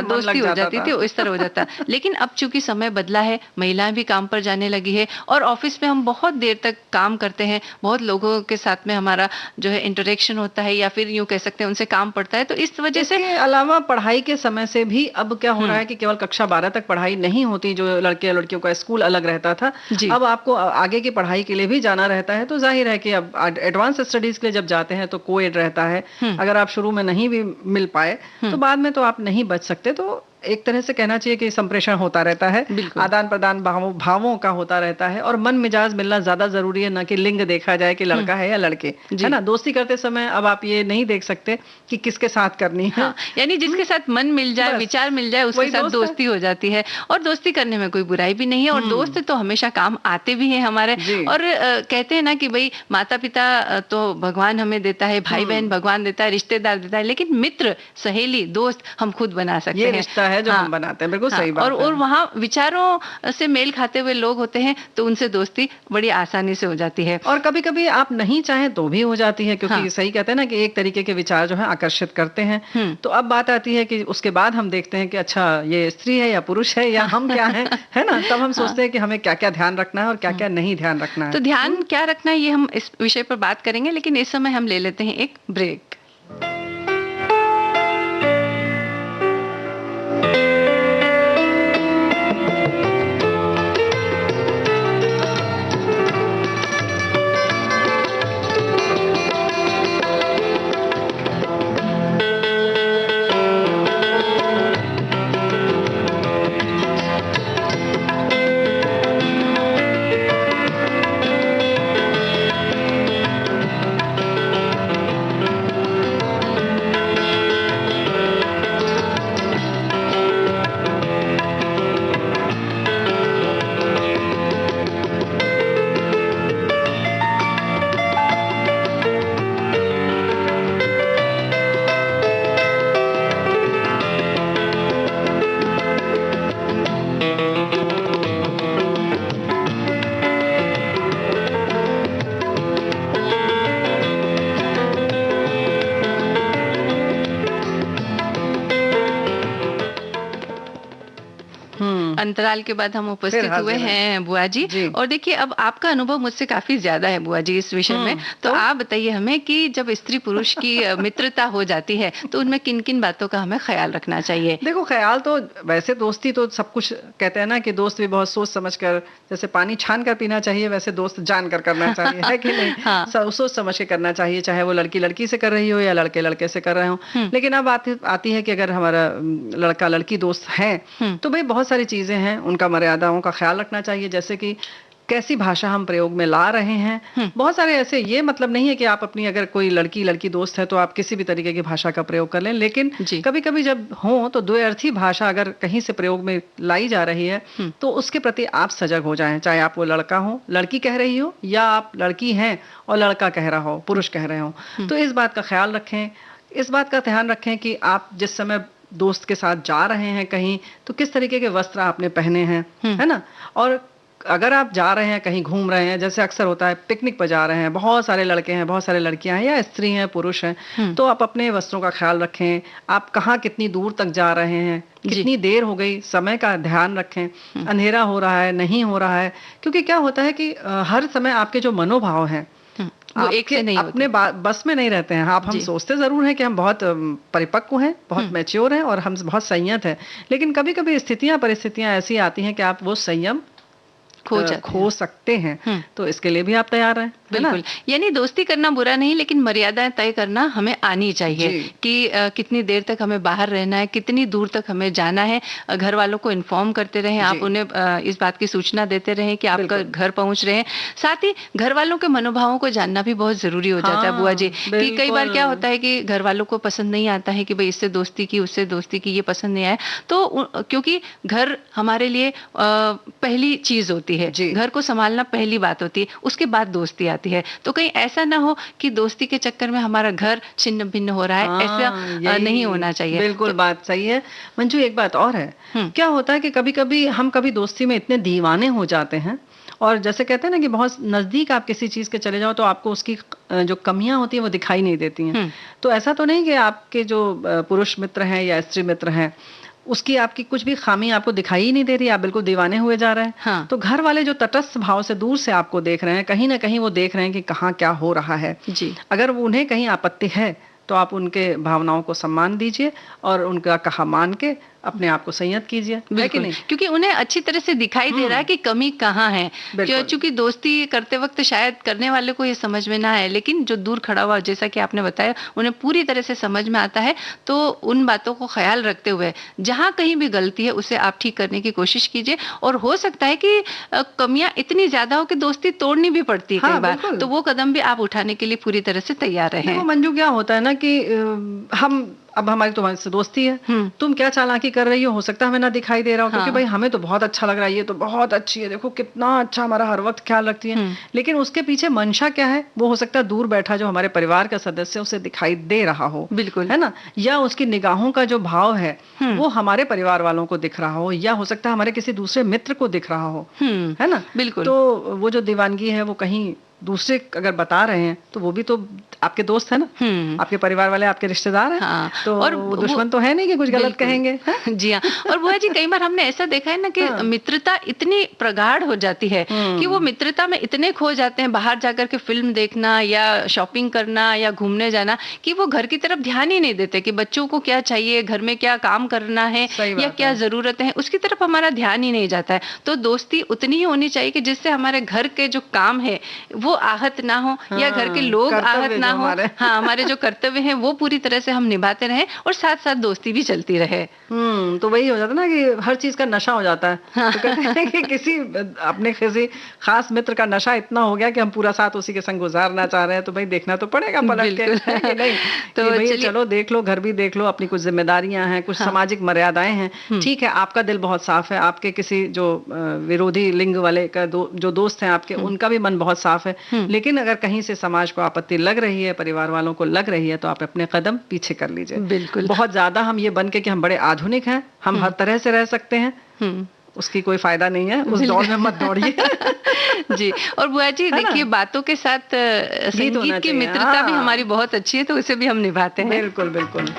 दोस्ती हो जाती थी, इस तरह हो जाता। लेकिन अब चूंकि समय बदला है, महिलाएं भी काम पर जाने लगी है और ऑफिस में हम बहुत देर तक काम करते हैं, बहुत लोगों के साथ में हमारा जो है इंटरेक्शन होता है, या फिर यूं कह सकते हैं उनसे काम पड़ता है। तो इस वजह से अलावा पढ़ाई के समय से भी अब क्या हो रहा है कि केवल कक्षा 12 तक पढ़ाई नहीं होती, जो लड़के लड़कियों का स्कूल अलग रहता था। अब आपको आगे की पढ़ाई के लिए भी जाना रहता है। तो जाहिर है कि अब एडवांस स्टडीज के लिए जब जाते हैं तो कोएड रहता है। अगर आप शुरू में नहीं भी मिल पाए तो बाद में तो आप नहीं बच सकते। तो एक तरह से कहना चाहिए कि संप्रेषण होता रहता है, आदान प्रदान भावों का होता रहता है। और मन मिजाज मिलना ज्यादा जरूरी है, ना कि लिंग देखा जाए कि लड़का है या लड़के, है ना। दोस्ती करते समय अब आप ये नहीं देख सकते कि किसके साथ करनी है। यानी जिसके साथ मन मिल जाए, विचार मिल जाए, उसके साथ दोस्ती हो जाती है। और दोस्ती करने में कोई बुराई भी नहीं है। और दोस्त तो हमेशा काम आते भी हैं हमारे। और कहते हैं ना कि भाई माता पिता तो भगवान हमें देता है, भाई बहन भगवान देता है, रिश्तेदार देता है, लेकिन मित्र, सहेली, दोस्त हम खुद बना सकते हैं। है जो हम बनाते हैं। बिल्कुल सही बात है। और वहाँ विचारों से मेल खाते हुए लोग होते हैं तो उनसे दोस्ती बड़ी आसानी से हो जाती है। और कभी कभी आप नहीं चाहें तो भी हो जाती है, क्योंकि सही कहते हैं ना कि एक तरीके के विचार जो है आकर्षित करते हैं। तो अब बात आती है कि उसके बाद हम देखते हैं कि अच्छा ये स्त्री है या पुरुष है या हम क्या है, है ना। तब हम सोचते हैं कि हमें क्या क्या ध्यान रखना है और क्या क्या नहीं ध्यान रखना है। तो ध्यान क्या रखना है ये हम इस विषय पर बात करेंगे, लेकिन इस समय हम ले लेते हैं एक ब्रेक। अंतराल के बाद हम उपस्थित हुए हैं बुआ जी। और देखिए अब आपका अनुभव मुझसे काफी ज्यादा है बुआ जी इस विषय में, तो आप बताइए हमें कि जब स्त्री पुरुष की मित्रता हो जाती है तो उनमें किन किन बातों का हमें ख्याल रखना चाहिए? देखो, ख्याल तो वैसे दोस्ती तो सब कुछ कहते हैं ना कि दोस्त भी बहुत सोच समझ कर, जैसे पानी छान कर पीना चाहिए वैसे दोस्त जान कर करना चाहिए, है कि नहीं? हाँ। सोच समझ के करना चाहिए, चाहे वो लड़की लड़की से कर रही हो या लड़के लड़के से कर रहे हो। लेकिन अब आती है कि अगर हमारा लड़का लड़की दोस्त है तो भाई बहुत सारी चीजें हैं, उनका मर्यादाओं का ख्याल रखना चाहिए, जैसे कि कैसी भाषा हम प्रयोग में ला रहे हैं। बहुत सारे ऐसे, ये मतलब नहीं है कि आप अपनी अगर कोई लड़की लड़की दोस्त है तो आप किसी भी तरीके की भाषा का प्रयोग कर लें, लेकिन कभी कभी जब हो तो द्व्यर्थी भाषा अगर कहीं से प्रयोग में लाई जा रही है तो उसके प्रति आप सजग हो जाएं, चाहे आप वो लड़का हो, लड़की कह रही हो, या आप लड़की हैं और लड़का कह रहा हो, पुरुष कह रहे हो, तो इस बात का ख्याल रखें, इस बात का ध्यान रखें कि आप जिस समय दोस्त के साथ जा रहे हैं कहीं तो किस तरीके के वस्त्र आपने पहने हैं, है ना? और अगर आप जा रहे हैं कहीं घूम रहे हैं, जैसे अक्सर होता है पिकनिक पर जा रहे हैं, बहुत सारे लड़के हैं, बहुत सारे लड़कियां हैं, या स्त्री हैं पुरुष हैं, तो आप अपने वस्त्रों का ख्याल रखें, आप कहाँ कितनी दूर तक जा रहे हैं, कितनी देर हो गई, समय का ध्यान रखें, अंधेरा हो रहा है नहीं हो रहा है, क्योंकि क्या होता है कि हर समय आपके जो मनोभाव हैं वो एक से नहीं अपने बस में नहीं रहते हैं। हम सोचते जरूर हैं कि हम बहुत परिपक्व हैं, बहुत मैच्योर हैं और हम बहुत संयत हैं, लेकिन कभी कभी परिस्थितियां ऐसी आती हैं कि आप वो संयम खो सकते हैं, तो इसके लिए भी आप तैयार हैं। बिल्कुल, यानी दोस्ती करना बुरा नहीं, लेकिन मर्यादाएं तय करना हमें आनी चाहिए कि कितनी देर तक हमें बाहर रहना है, कितनी दूर तक हमें जाना है, घर वालों को इन्फॉर्म करते रहें, आप उन्हें इस बात की सूचना देते रहें कि आपका घर पहुंच रहे हैं। साथ ही घर वालों के मनोभावों को जानना भी बहुत जरूरी हो जाता है बुआ जी, कि कई बार क्या होता है कि घर वालों को पसंद नहीं आता है कि भाई इससे दोस्ती की उससे दोस्ती की, ये पसंद नहीं आया, तो क्योंकि घर हमारे लिए पहली चीज होती है, घर को संभालना पहली बात होती है, उसके बाद दोस्ती आती है, तो कहीं ऐसा ना हो कि दोस्ती के चक्कर में हमारा घर छिन्न भिन्न हो रहा है, ऐसा नहीं होना चाहिए। बिल्कुल, बात सही है मंजू। एक बात और है, क्या होता है कि कभी कभी हम दोस्ती में इतने दीवाने हो जाते हैं, और जैसे कहते हैं ना कि बहुत नजदीक आप किसी चीज के चले जाओ तो आपको उसकी जो कमियां होती हैं वो दिखाई नहीं देती हैं। तो ऐसा तो नहीं कि आपके जो पुरुष मित्र हैं या स्त्री मित्र हैं उसकी आपकी कुछ भी खामी आपको दिखाई ही नहीं दे रही, आप बिल्कुल दीवाने हुए जा रहे हैं। हाँ। तो घर वाले जो तटस्थ भाव से दूर से आपको देख रहे हैं, कहीं ना कहीं वो देख रहे हैं कि कहाँ क्या हो रहा है जी। अगर उन्हें कहीं आपत्ति है तो आप उनके भावनाओं को सम्मान दीजिए और उनका कहा मान के अपने आप को संयत कीजिए, है कि नहीं? क्योंकि उन्हें अच्छी तरह से दिखाई दे रहा है कि कमी कहाँ है, क्योंकि दोस्ती करते वक्त शायद करने वाले को ये समझ में ना आए, लेकिन जो दूर खड़ा हुआ, जैसा कि आपने बताया, उन्हें पूरी तरह से समझ में आता है। तो उन बातों को ख्याल रखते हुए जहां कहीं भी गलती है उसे आप ठीक करने की कोशिश कीजिए, और हो सकता है कि कमियां इतनी ज्यादा हो कि दोस्ती तोड़नी भी पड़ती है कई बार, तो वो कदम भी आप उठाने के लिए पूरी तरह से तैयार रहें। मंजू, क्या होता है ना कि हम अब हमारी तुम्हारे से दोस्ती है, तुम क्या चालाकी कर रही हो सकता है हमें ना दिखाई दे रहा हो, क्योंकि भाई हमें तो बहुत अच्छा लग रहा है, ये तो बहुत अच्छी है, देखो कितना अच्छा हमारा हर वक्त ख्याल रखती है, लेकिन उसके पीछे मंशा क्या है वो हो सकता है दूर बैठा जो हमारे परिवार का सदस्य उसे दिखाई दे रहा हो, बिल्कुल, है ना, या उसकी निगाहों का जो भाव है वो हमारे परिवार वालों को दिख रहा हो, या हो सकता है हमारे किसी दूसरे मित्र को दिख रहा हो, है ना, बिल्कुल। तो वो जो दीवानगी है वो कहीं दूसरे अगर बता रहे हैं तो वो भी तो आपके दोस्त है ना, आपके परिवार वाले, आपके रिश्तेदार हैं। हाँ। तो और वो दुश्मन तो है नहीं कि कुछ गलत कहेंगे। जी हाँ। और बुआ जी, कई बार हमने ऐसा देखा है ना कि मित्रता इतनी प्रगाढ़ हो जाती है कि वो मित्रता में इतने खो जाते हैं, बाहर जाकर के फिल्म देखना या शॉपिंग करना या घूमने जाना, कि वो घर की तरफ ध्यान ही नहीं देते कि बच्चों को क्या चाहिए, घर में क्या काम करना है या क्या जरूरत है, उसकी तरफ हमारा ध्यान ही नहीं जाता है। तो दोस्ती उतनी ही होनी चाहिए कि जिससे हमारे घर के जो काम है वो आहत ना हो, या घर के लोग आहत ना हो, हाँ, हमारे जो कर्तव्य हैं वो पूरी तरह से हम निभाते रहें, और साथ साथ दोस्ती भी चलती रहे। तो वही हो जाता ना कि हर चीज का नशा हो जाता है। तो कहते हैं कि किसी खास मित्र का नशा इतना हो गया कि हम पूरा साथ उसी के संग गुजारना चाह रहे हैं, तो भाई देखना तो पड़ेगा पलट के, है नहीं? तो भाई चलो देख लो, घर भी देख लो, अपनी कुछ जिम्मेदारियां हैं, कुछ सामाजिक मर्यादाएं हैं, ठीक है, आपका दिल बहुत साफ है, आपके किसी जो विरोधी लिंग वाले का जो दोस्त हैं आपके, उनका भी मन बहुत साफ है, लेकिन अगर कहीं से समाज को आपत्ति लग रही है, परिवार वालों को लग रही है, तो आप अपने कदम पीछे कर लीजिए। बिल्कुल। बहुत ज्यादा हम ये बन के कि हम बड़े आधुनिक हैं, हम हर तरह से रह सकते हैं, उसकी कोई फायदा नहीं है, उस दौड़ में मत दौड़िए। जी। और बुआ जी देखिए, बातों के साथ संगीत की मित्रता भी हमारी बहुत अच्छी है, तो उसे भी हम निभाते हैं। बिल्कुल बिल्कुल।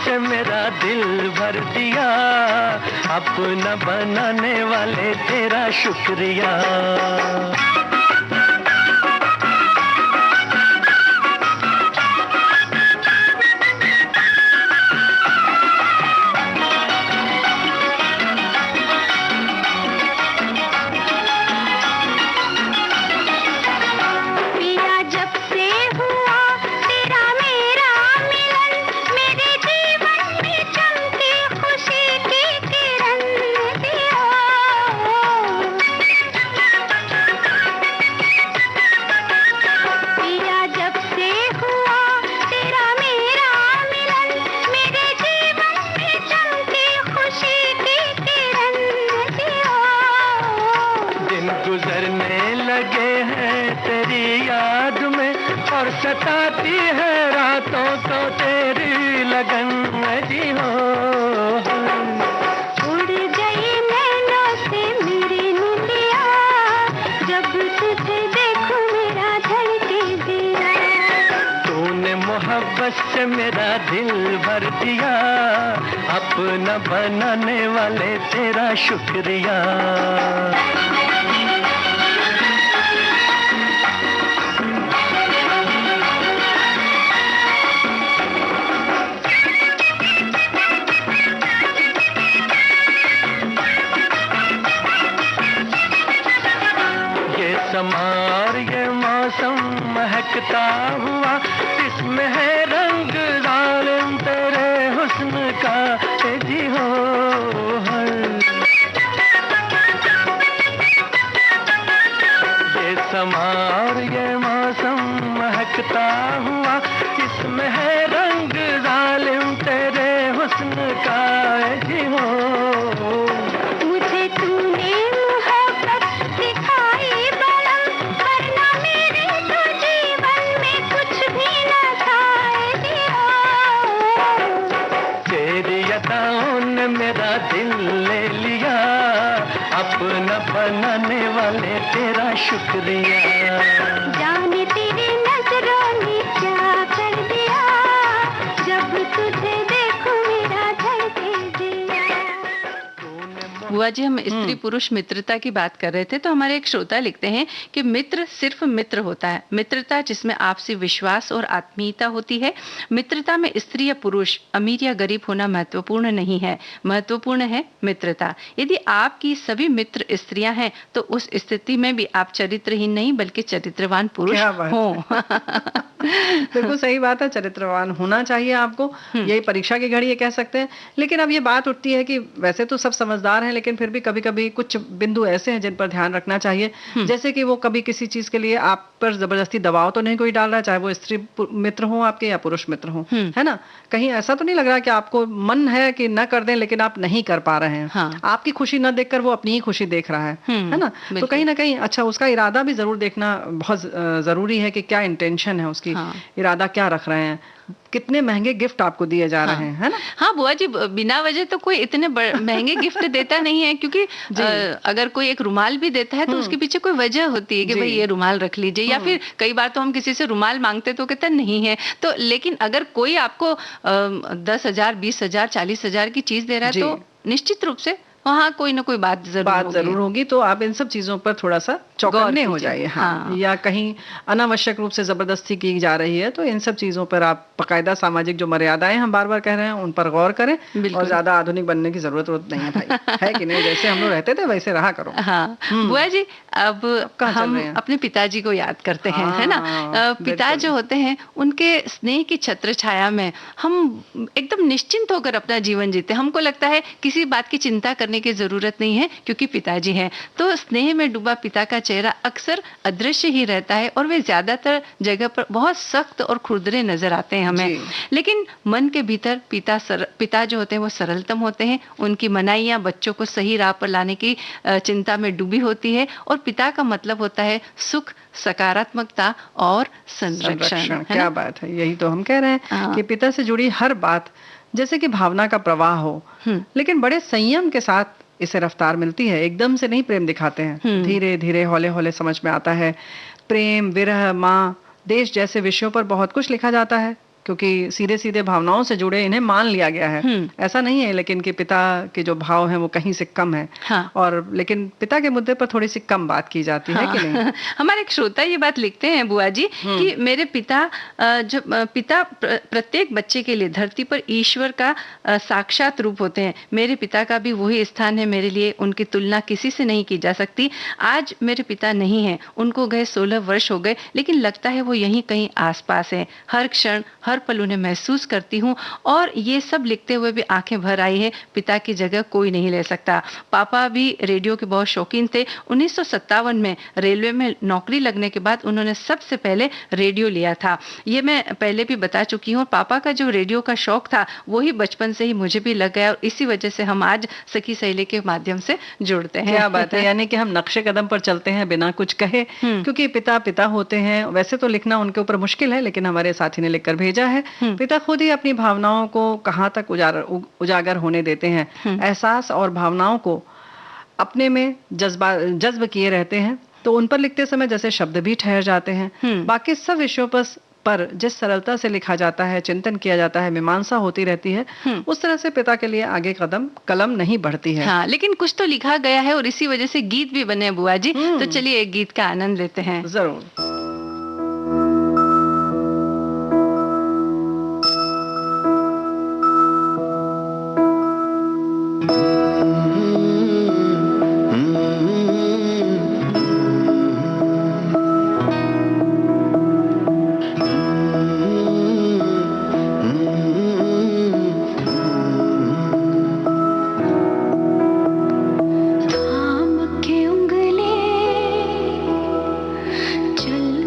से मेरा दिल भर दिया, अपना बनाने वाले तेरा शुक्रिया। सताती है रातों तो तेरी लगन में जी हो। उड़ गई नैनों से मेरी निंदिया, जब तुझे देखूं मेरा धड़के दिया। तूने मोहब्बत से मेरा दिल भर दिया, अपना बनाने वाले तेरा शुक्रिया। समार ये मौसम महकता हुआ, इसमें है रंग जालिम तेरे हुस्न का जी हो। ये समार ये मौसम महकता हुआ, इसमें है रंग जालिम तेरे हुस्न का जी हो। मुझे तूने मेरा दिल ले लिया, अपना बनाने वाले तेरा शुक्रिया। जाने तेरी नजरों ने क्या कर दिया, जब तुझे देखूं मेरा धड़के दिया। बुआ जी, हम स्त्री पुरुष मित्रता की बात कर रहे थे तो हमारे एक श्रोता लिखते हैं कि मित्र सिर्फ मित्र होता है, मित्रता जिसमें आपसी विश्वास और आत्मीयता होती है। मित्रता में स्त्री या पुरुष, अमीर या गरीब होना महत्वपूर्ण नहीं है, महत्वपूर्ण है मित्रता। यदि आपकी सभी मित्र स्त्रियां हैं तो उस स्थिति में भी आप चरित्रहीन नहीं बल्कि चरित्रवान पुरुष हो। बिल्कुल सही बात है, चरित्रवान होना चाहिए आपको, यही परीक्षा की घड़ी ये कह सकते हैं। लेकिन अब ये बात उठती है कि वैसे तो सब समझदार हैं, लेकिन फिर भी कभी कभी कुछ बिंदु ऐसे हैं जिन पर ध्यान रखना चाहिए। जैसे कि वो कभी किसी चीज के लिए आप पर जबरदस्ती दबाव तो नहीं कोई डाल रहा है, चाहे वो स्त्री मित्र हो आपके या पुरुष मित्र हो, है ना। कहीं ऐसा तो नहीं लग रहा कि आपको मन है कि न कर दें लेकिन आप नहीं कर पा रहे हैं। हाँ। आपकी खुशी न देखकर वो अपनी ही खुशी देख रहा है ना। तो कहीं ना कहीं अच्छा उसका इरादा भी जरूर देखना बहुत जरूरी है कि क्या इंटेंशन है उसकी। हाँ। इरादा क्या रख रहे हैं, कितने महंगे गिफ्ट आपको दिए जा रहे हैं, है ना। हाँ बुआ जी, बिना वजह तो कोई इतने महंगे गिफ्ट देता नहीं है, क्योंकि अगर कोई एक रुमाल भी देता है तो उसके पीछे कोई वजह होती है कि भाई ये रुमाल रख लीजिए, या फिर कई बार तो हम किसी से रुमाल मांगते तो कहते नहीं है। तो लेकिन अगर कोई आपको 10,000, 20,000, 40,000 की चीज दे रहा है तो निश्चित रूप से वहाँ कोई ना कोई बात जरूर होगी। तो आप इन सब चीजों पर थोड़ा सा चौकन्ने हो जाइए। हाँ। या कहीं अनावश्यक रूप से जबरदस्ती की जा रही है तो इन सब चीजों पर आप बाकायदा सामाजिक जो मर्यादाएं हम बार बार कह रहे हैं उन पर गौर करें, और ज्यादा आधुनिक बनने की जरूरत नहीं है भाई, है कि नहीं। जैसे हम लोग रहते थे वैसे रहा करो। हाँ बुआ जी, अब हम अपने पिताजी को याद करते हैं, है ना। पिता जो होते हैं उनके स्नेह की छत्र छाया में हम एकदम निश्चिंत होकर अपना जीवन जीते। हमको लगता है किसी बात की चिंता करने की जरूरत नहीं है क्योंकि पिताजी हैं। तो स्नेह में डूबा पिता का चेहरा अक्सर अदृश्य ही रहता है और वे ज्यादातर जगह पर बहुत सख्त और खुरदरे नजर आते हैं हमें। लेकिन मन के भीतर पिता जो होते हैं वो सरलतम होते हैं। उनकी मनाइयां बच्चों को सही राह पर लाने की चिंता में डूबी होती है, और पिता का मतलब होता है सुख, सकारात्मकता और संरक्षण। क्या बात है, यही तो हम कह रहे हैं कि पिता से जुड़ी हर बात जैसे कि भावना का प्रवाह हो, लेकिन बड़े संयम के साथ इसे रफ्तार मिलती है। एकदम से नहीं प्रेम दिखाते हैं, धीरे धीरे हौले हौले समझ में आता है। प्रेम, विरह, माँ, देश जैसे विषयों पर बहुत कुछ लिखा जाता है, क्योंकि सीधे सीधे भावनाओं से जुड़े इन्हें मान लिया गया है। ऐसा नहीं है लेकिन कि पिता के जो भाव हैं वो कहीं से कम है। हाँ। और लेकिन पिता के मुद्दे पर थोड़ी सी कम बात की जाती है कि नहीं? हमारे एक श्रोता ये बात लिखते हैं बुआ जी कि मेरे पिता पिता प्रत्येक बच्चे के लिए धरती पर ईश्वर का साक्षात रूप होते हैं। मेरे पिता का भी वही स्थान है मेरे लिए, उनकी तुलना किसी से नहीं की जा सकती। आज मेरे पिता नहीं है, उनको गए 16 वर्ष हो गए, लेकिन लगता है वो यहीं कहीं आसपास है। हर क्षण हर पल उन्हें महसूस करती हूँ। और ये सब लिखते हुए भी आंखें भर आई है। पिता की जगह कोई नहीं ले सकता। पापा भी रेडियो के बहुत शौकीन थे। 1957 में रेलवे में नौकरी लगने के बाद उन्होंने सबसे पहले रेडियो लिया था। ये मैं पहले भी बता चुकी हूँ। पापा का जो रेडियो का शौक था वही बचपन से ही मुझे भी लग गया और इसी वजह से हम आज सखी सहेली के माध्यम से जुड़ते हैं। क्या बात है, यानी कि हम नक्शे कदम पर चलते हैं बिना कुछ कहे, क्योंकि पिता पिता होते हैं। वैसे तो लिखना उनके ऊपर मुश्किल है, लेकिन हमारे साथी ने लिखकर भेजा है। पिता खुद ही अपनी भावनाओं को कहाँ तक उजागर होने देते हैं। एहसास और भावनाओं को अपने में जज्ब किए रहते हैं, तो उन पर लिखते समय जैसे शब्द भी ठहर जाते हैं। बाकी सब विषयों पर जिस सरलता से लिखा जाता है, चिंतन किया जाता है, मीमांसा होती रहती है, उस तरह से पिता के लिए आगे कलम नहीं बढ़ती है। हाँ, लेकिन कुछ तो लिखा गया है और इसी वजह से गीत भी बने बुआ जी। तो चलिए एक गीत का आनंद लेते हैं। जरूर। थाम के उंगली चल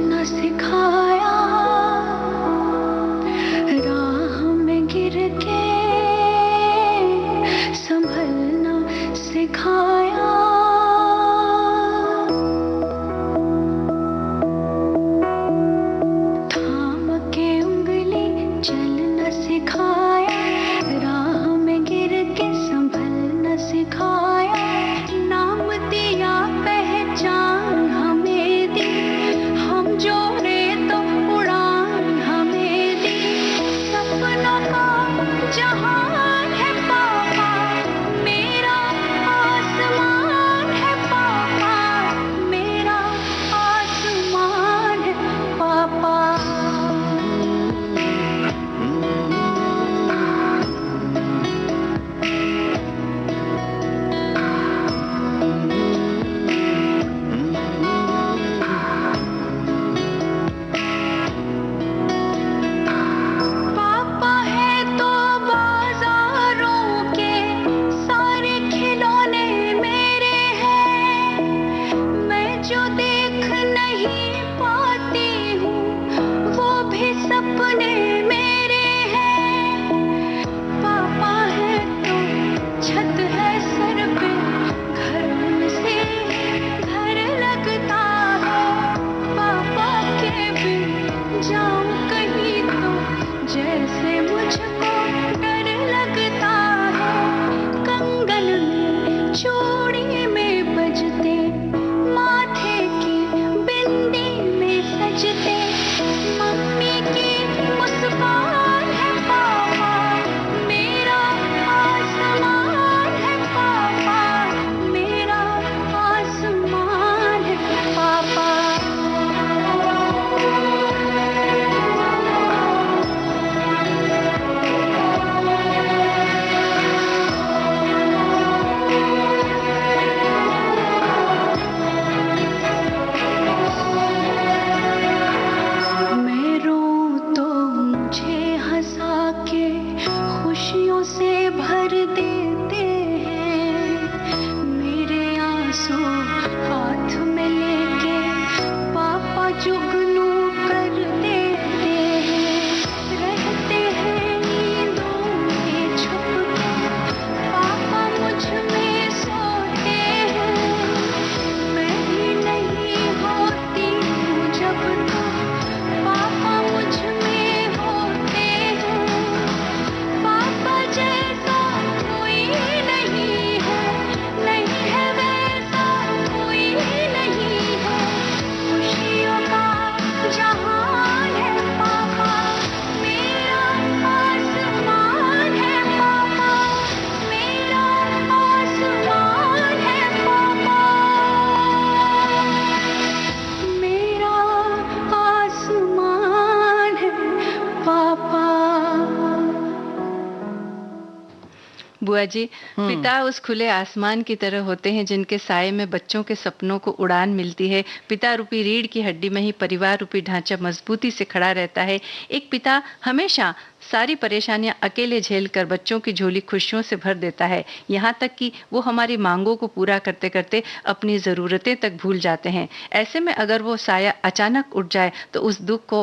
बुआ जी, पिता उस खुले आसमान की तरह होते हैं जिनके साए में बच्चों के सपनों को उड़ान मिलती है। पिता रूपी रीढ़ की हड्डी में ही परिवार रूपी ढांचा मजबूती से खड़ा रहता है। एक पिता हमेशा सारी परेशानियां अकेले झेलकर बच्चों की झोली खुशियों से भर देता है, यहाँ तक कि वो हमारी मांगों को पूरा करते करते अपनी ज़रूरतें तक भूल जाते हैं। ऐसे में अगर वो साया अचानक उठ जाए तो उस दुख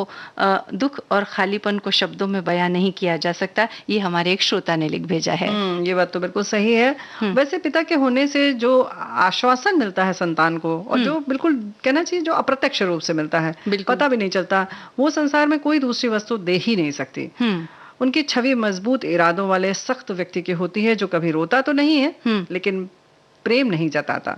और खालीपन को शब्दों में बयां नहीं किया जा सकता। ये हमारे एक श्रोता ने लिख भेजा है। ये बात तो बिल्कुल सही है। वैसे पिता के होने से जो आश्वासन मिलता है संतान को, और जो बिल्कुल कहना चाहिए जो अप्रत्यक्ष रूप से मिलता है, पता भी नहीं चलता, वो संसार में कोई दूसरी वस्तु दे ही नहीं सकती। उनकी छवि मजबूत इरादों वाले सख्त व्यक्ति की होती है, जो कभी रोता तो नहीं है लेकिन प्रेम नहीं जताता,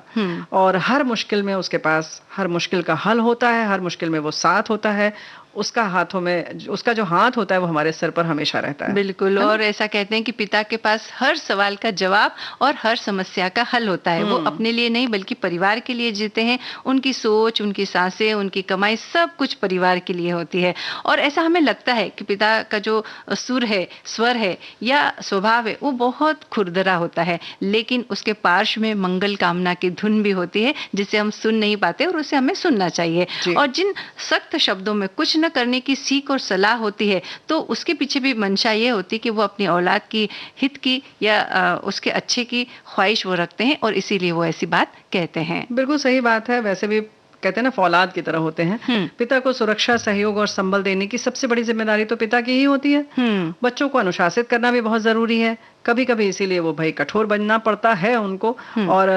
और हर मुश्किल में उसके पास हर मुश्किल का हल होता है, हर मुश्किल में वो साथ होता है। उसका जो हाथ होता है वो हमारे सर पर हमेशा रहता है। बिल्कुल। और ऐसा कहते हैं कि पिता के पास हर सवाल का जवाब और हर समस्या का हल होता है। वो अपने लिए नहीं बल्कि परिवार के लिए जीते हैं। उनकी सोच, उनकी सांसें, उनकी कमाई सब कुछ परिवार के लिए होती है। और ऐसा हमें लगता है कि पिता का जो सुर है, स्वर है या स्वभाव है वो बहुत खुरदरा होता है, लेकिन उसके पार्श्व में मंगल कामना की धुन भी होती है जिसे हम सुन नहीं पाते और उसे हमें सुनना चाहिए। और जिन सख्त शब्दों में कुछ करने की सीख और सलाह होती है तो उसके पीछे भी मंशा ये होती है कि वो अपनी औलाद की हित की या उसके अच्छे की ख्वाहिश वो रखते हैं और इसीलिए वो ऐसी बात कहते हैं। बिल्कुल सही बात है। वैसे भी कहते हैं ना, फौलाद की तरह होते हैं। पिता को सुरक्षा, सहयोग और संबल देने की सबसे बड़ी जिम्मेदारी तो पिता की ही होती है। बच्चों को अनुशासित करना भी बहुत जरूरी है। कभी कभी इसीलिए वो भाई कठोर बनना पड़ता है उनको। और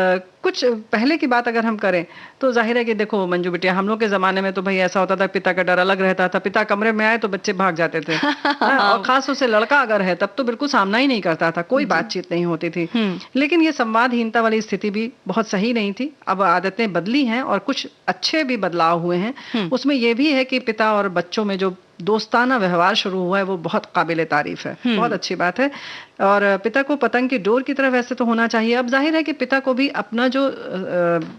कुछ पहले की बात अगर हम करें तो जाहिर है कि देखो मंजू बिटिया, हम लोग के जमाने में तो भाई ऐसा होता था, पिता का डर अलग रहता था। पिता कमरे में आए तो बच्चे भाग जाते थे। और खास उससे लड़का अगर है तब तो बिल्कुल सामना ही नहीं करता था, कोई बातचीत नहीं होती थी। लेकिन ये संवादहीनता वाली स्थिति भी बहुत सही नहीं थी। अब आदतें बदली हैं और कुछ अच्छे भी बदलाव हुए हैं। उसमें यह भी है कि पिता और बच्चों में जो दोस्ताना व्यवहार शुरू हुआ है वो बहुत काबिले तारीफ है, बहुत अच्छी बात है। और पिता को पतंग की डोर की तरह वैसे तो होना चाहिए। अब जाहिर है कि पिता को भी अपना जो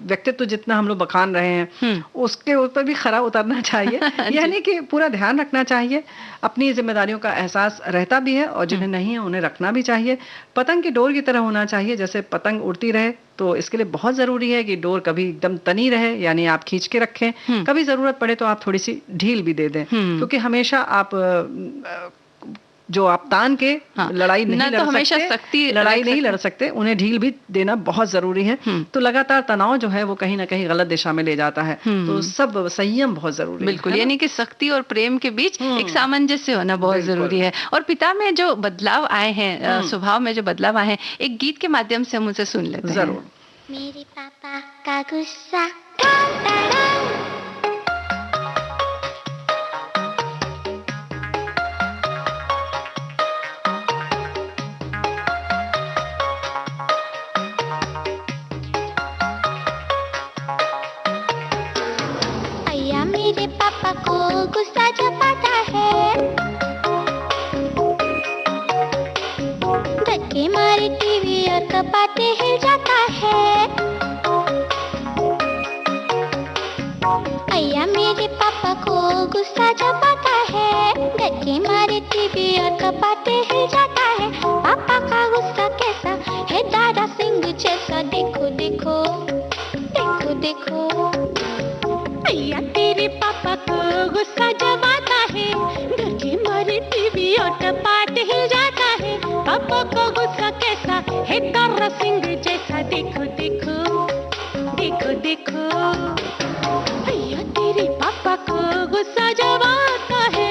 व्यक्तित्व जितना हम लोग बखान रहे हैं उसके ऊपर भी खरा उतरना चाहिए। यानी कि पूरा ध्यान रखना चाहिए। अपनी जिम्मेदारियों का एहसास रहता भी है और जिन्हें नहीं है उन्हें रखना भी चाहिए। पतंग की डोर की तरह होना चाहिए, जैसे पतंग उड़ती रहे तो इसके लिए बहुत जरूरी है कि डोर कभी एकदम तनी रहे, यानी आप खींच के रखें। कभी जरूरत पड़े तो आप थोड़ी सी ढील भी दे दें, क्योंकि हमेशा आप जो आप तान के लड़ाई नहीं लड़ सकते, लड़ाई नहीं लड़ सकते, उन्हें ढील भी देना बहुत जरूरी है। तो लगातार तनाव जो है वो कहीं ना कहीं गलत दिशा में ले जाता है। तो सब संयम बहुत जरूरी है। बिल्कुल, यानी कि सख्ती और प्रेम के बीच एक सामंजस्य होना बहुत जरूरी है। और पिता में जो बदलाव आए हैं, स्वभाव में जो बदलाव आए हैं, एक गीत के माध्यम से हम उसे सुन लेते हैं। जरूर। मेरे पापा का गुस्सा मेरे पापा को गुस्सा जब आता है, धक्के मारे टीवी और कपाटे हिल जाता है। अय्या मेरे पापा को गुस्सा जब आता है, धक्के मारे टीवी और कपाटे हिल जाता है। पापा का गुस्सा कैसा है दादा सिंह जैसा, देखो देखो देखो देखो। अय्या तेरे पापा को गुस्सा जब आता है, घर के मारे टीवी और कपाट हिल जाता है। पापा का गुस्सा कैसा है तारा सिंह जैसा, देखो देखो देखो देखो। अय्या तेरे पापा को गुस्सा जब आता है।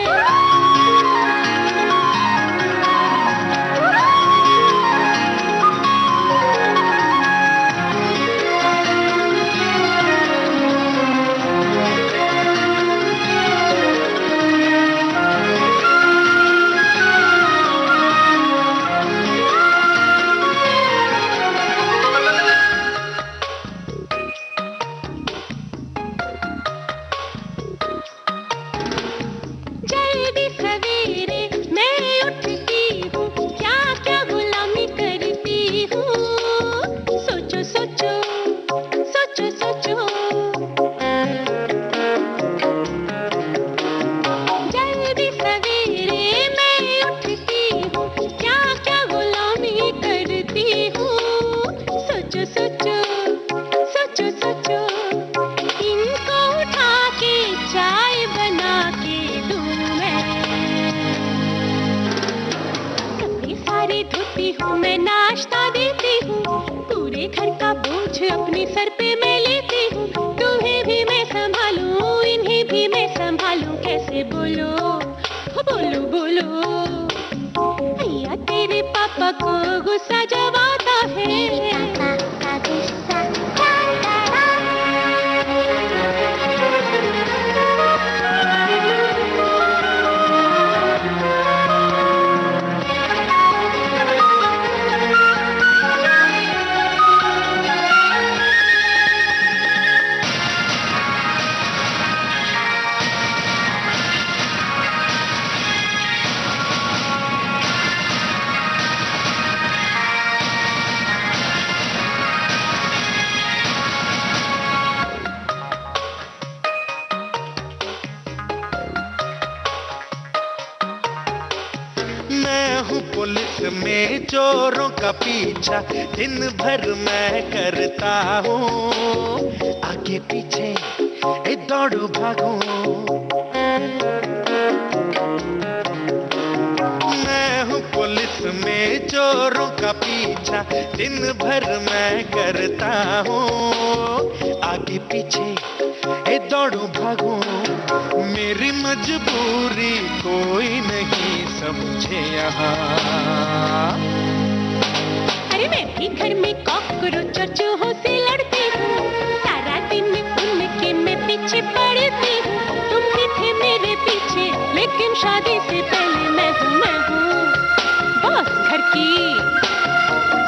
हूँ, मैं नाश्ता देती हूँ, पूरे घर का बोझ अपने सर पे मैं लेती हूँ, तुम्हें भी मैं संभालूं, इन्हें भी मैं संभालूं, कैसे बोलो बोलो बोलो। भैया तेरे पापा को गुस्सा जब आता है, मेरे पापा का गुस्सा मैं हूँ पुलिस में चोरों का पीछा दिन भर मैं करता हूँ, आगे पीछे दौड़ू भागू। मैं हूँ पुलिस में चोरों का पीछा दिन भर मैं करता हूँ, आगे पीछे दौड़ू भागू। मेरी मजबूरी कोई नहीं समझे यहाँ। अरे मैं भी घर में कॉकरोच और चूहों से लड़ती हूँ, सारा दिन उनके मैं पीछे पड़ती हूँ। तुम भी थे मेरे पीछे, लेकिन शादी से पहले मैं हूँ बॉस घर की।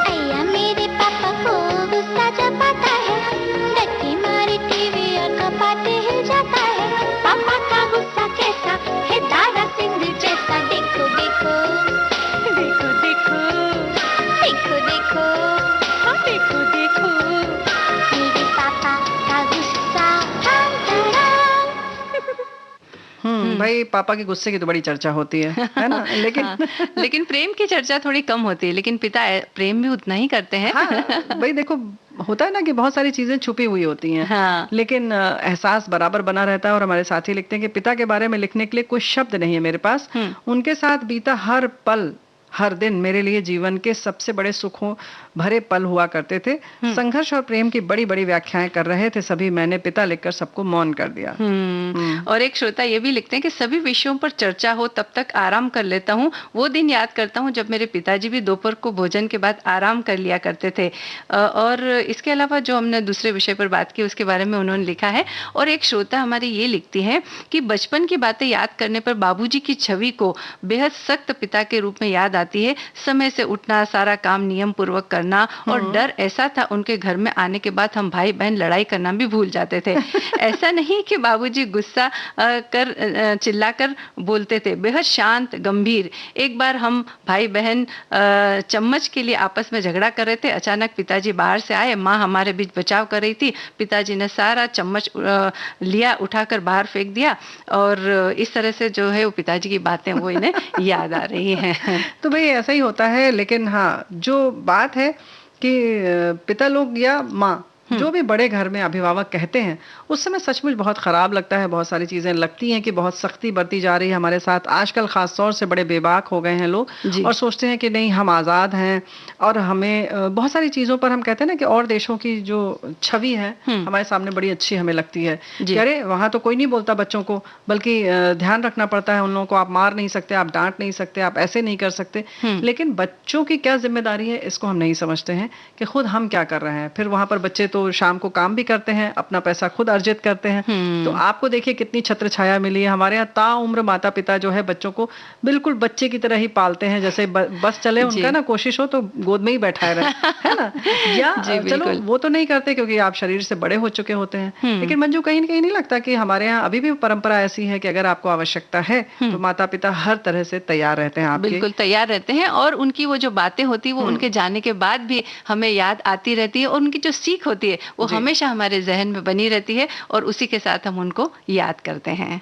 अय्या मेरे पापा को गुस्सा जब आता है, डंडी मारी टीवी और कपाटे हिल जाता है। पापा का गुस्सा कैसा है दादा सिंह जैसा, देखो देखो देखो देखो देखो देखो हाँ देखो देखो। मेरे पापा का गुस्सा भाई पापा के गुस्से की तो बड़ी चर्चा होती है ना? लेकिन हाँ, लेकिन प्रेम की चर्चा थोड़ी कम होती है, लेकिन पिता प्रेम भी उतना ही करते हैं। हाँ भाई देखो, होता है ना कि बहुत सारी चीजें छुपी हुई होती हैं। हाँ। लेकिन एहसास बराबर बना रहता है। और हमारे साथी लिखते हैं कि पिता के बारे में लिखने के लिए कोई शब्द नहीं है मेरे पास। उनके साथ बीता हर पल हर दिन मेरे लिए जीवन के सबसे बड़े सुखों भरे पल हुआ करते थे। संघर्ष और प्रेम की बड़ी बड़ी व्याख्याएं कर रहे थे सभी, मैंने पिता लिखकर सबको मौन कर दिया। और एक श्रोता ये भी लिखते हैं कि सभी विषयों पर चर्चा हो तब तक आराम कर लेता हूँ। वो दिन याद करता हूँ जब मेरे पिताजी भी दोपहर को भोजन के बाद आराम कर लिया करते थे। और इसके अलावा जो हमने दूसरे विषय पर बात की उसके बारे में उन्होंने लिखा है। और एक श्रोता हमारी ये लिखती है कि बचपन की बातें याद करने पर बाबूजी की छवि को बेहद सख्त पिता के रूप में याद आती है। समय से उठना, सारा काम नियम पूर्वक करना, और डर ऐसा था उनके घर में आने के बाद हम भाई बहन लड़ाई करना भी भूल जाते थे। ऐसा नहीं कि बाबूजी गुस्सा कर चिल्लाकर बोलते थे, बेहद शांत गंभीर। एक बार हम भाई बहन चम्मच के लिए आपस में झगड़ा कर रहे थे। अचानक पिताजी बाहर से आए, माँ हमारे बीच बचाव कर रही थी। पिताजी ने सारा चम्मच लिया, उठाकर बाहर फेंक दिया। और इस तरह से जो है वो पिताजी की बातें वो इन्हें याद आ रही हैं। तो भाई ऐसा ही होता है। लेकिन हाँ, जो बात है कि पिता लोग या माँ जो भी बड़े घर में अभिभावक कहते हैं, उस समय सचमुच बहुत खराब लगता है। बहुत सारी चीजें लगती हैं कि बहुत सख्ती बरती जा रही है हमारे साथ। आजकल खास तौर से बड़े बेबाक हो गए हैं लोग और सोचते हैं कि नहीं हम आज़ाद हैं। और हमें बहुत सारी चीज़ों पर हम कहते हैं ना कि और देशों की जो छवि है हमारे सामने बड़ी अच्छी हमें लगती है कि अरे वहाँ तो कोई नहीं बोलता बच्चों को, बल्कि ध्यान रखना पड़ता है उन लोगों को। आप मार नहीं सकते, आप डांट नहीं सकते, आप ऐसे नहीं कर सकते। लेकिन बच्चों की क्या जिम्मेदारी है इसको हम नहीं समझते हैं कि खुद हम क्या कर रहे हैं। फिर वहाँ पर बच्चे तो शाम को काम भी करते हैं, अपना पैसा खुद अर्जित करते हैं। तो आपको देखिए कितनी छत्र छाया मिली है। हमारे यहाँ ताउम्र माता पिता जो है बच्चों को बिल्कुल बच्चे की तरह ही पालते हैं, जैसे बस चले उनका ना, कोशिश हो तो गोद में ही बैठाए रहे, है ना। या चलो वो तो नहीं करते क्योंकि आप शरीर से बड़े हो चुके होते हैं। लेकिन मंजू कहीं ना कहीं नहीं लगता कि हमारे यहाँ अभी भी परंपरा ऐसी है कि अगर आपको आवश्यकता है तो माता पिता हर तरह से तैयार रहते हैं आपके। बिल्कुल तैयार रहते हैं। और उनकी वो जो बातें होती है वो उनके जाने के बाद भी हमें याद आती रहती है। और उनकी जो सीख होती है वो हमेशा हमारे जहन में बनी रहती है और उसी के साथ हम उनको याद करते हैं।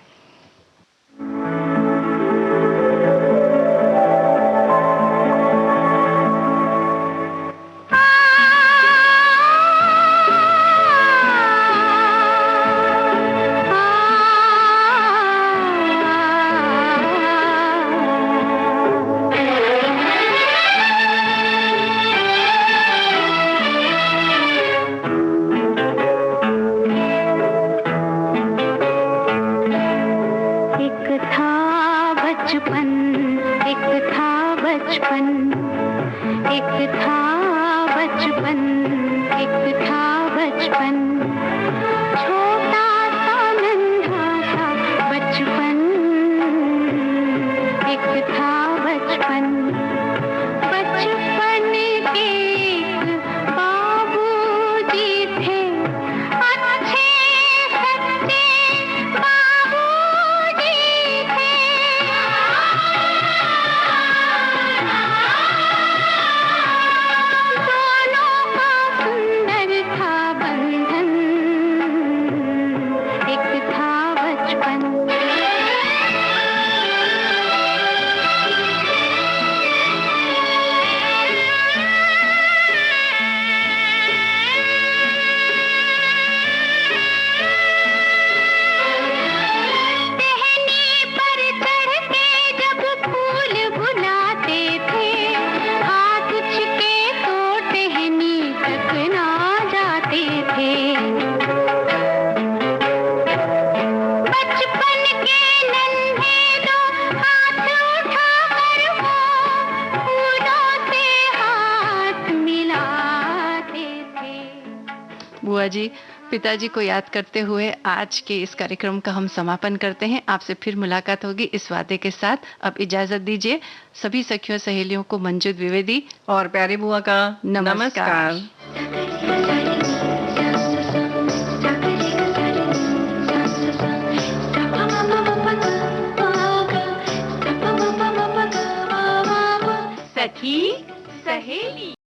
बचपन, एक था बचपन, एक था बचपन, एक था बचपन, छोटा सा नन्हा सा बचपन, एक था बचपन, बचपन के एक बाबूजी थे, अच्छे सच्चे बाबूजी थे। दोनों का सुंदर था बंधन, एक था बचपन। टहनी पर चढ़ के जब फूल बुलाते थे, हाथ उछके तो टहनी तक ना जाते थे। बचपन के नन्हे दो हाथ उठाकर वो फूलों से हाथ मिलाते थे। बुआ जी, पिताजी को याद करते हुए आज के इस कार्यक्रम का हम समापन करते हैं। आपसे फिर मुलाकात होगी इस वादे के साथ। अब इजाजत दीजिए। सभी सखियों सहेलियों को मंजू द्विवेदी और प्यारी बुआ का नमस्कार। नमस्कार। सखी सहेली।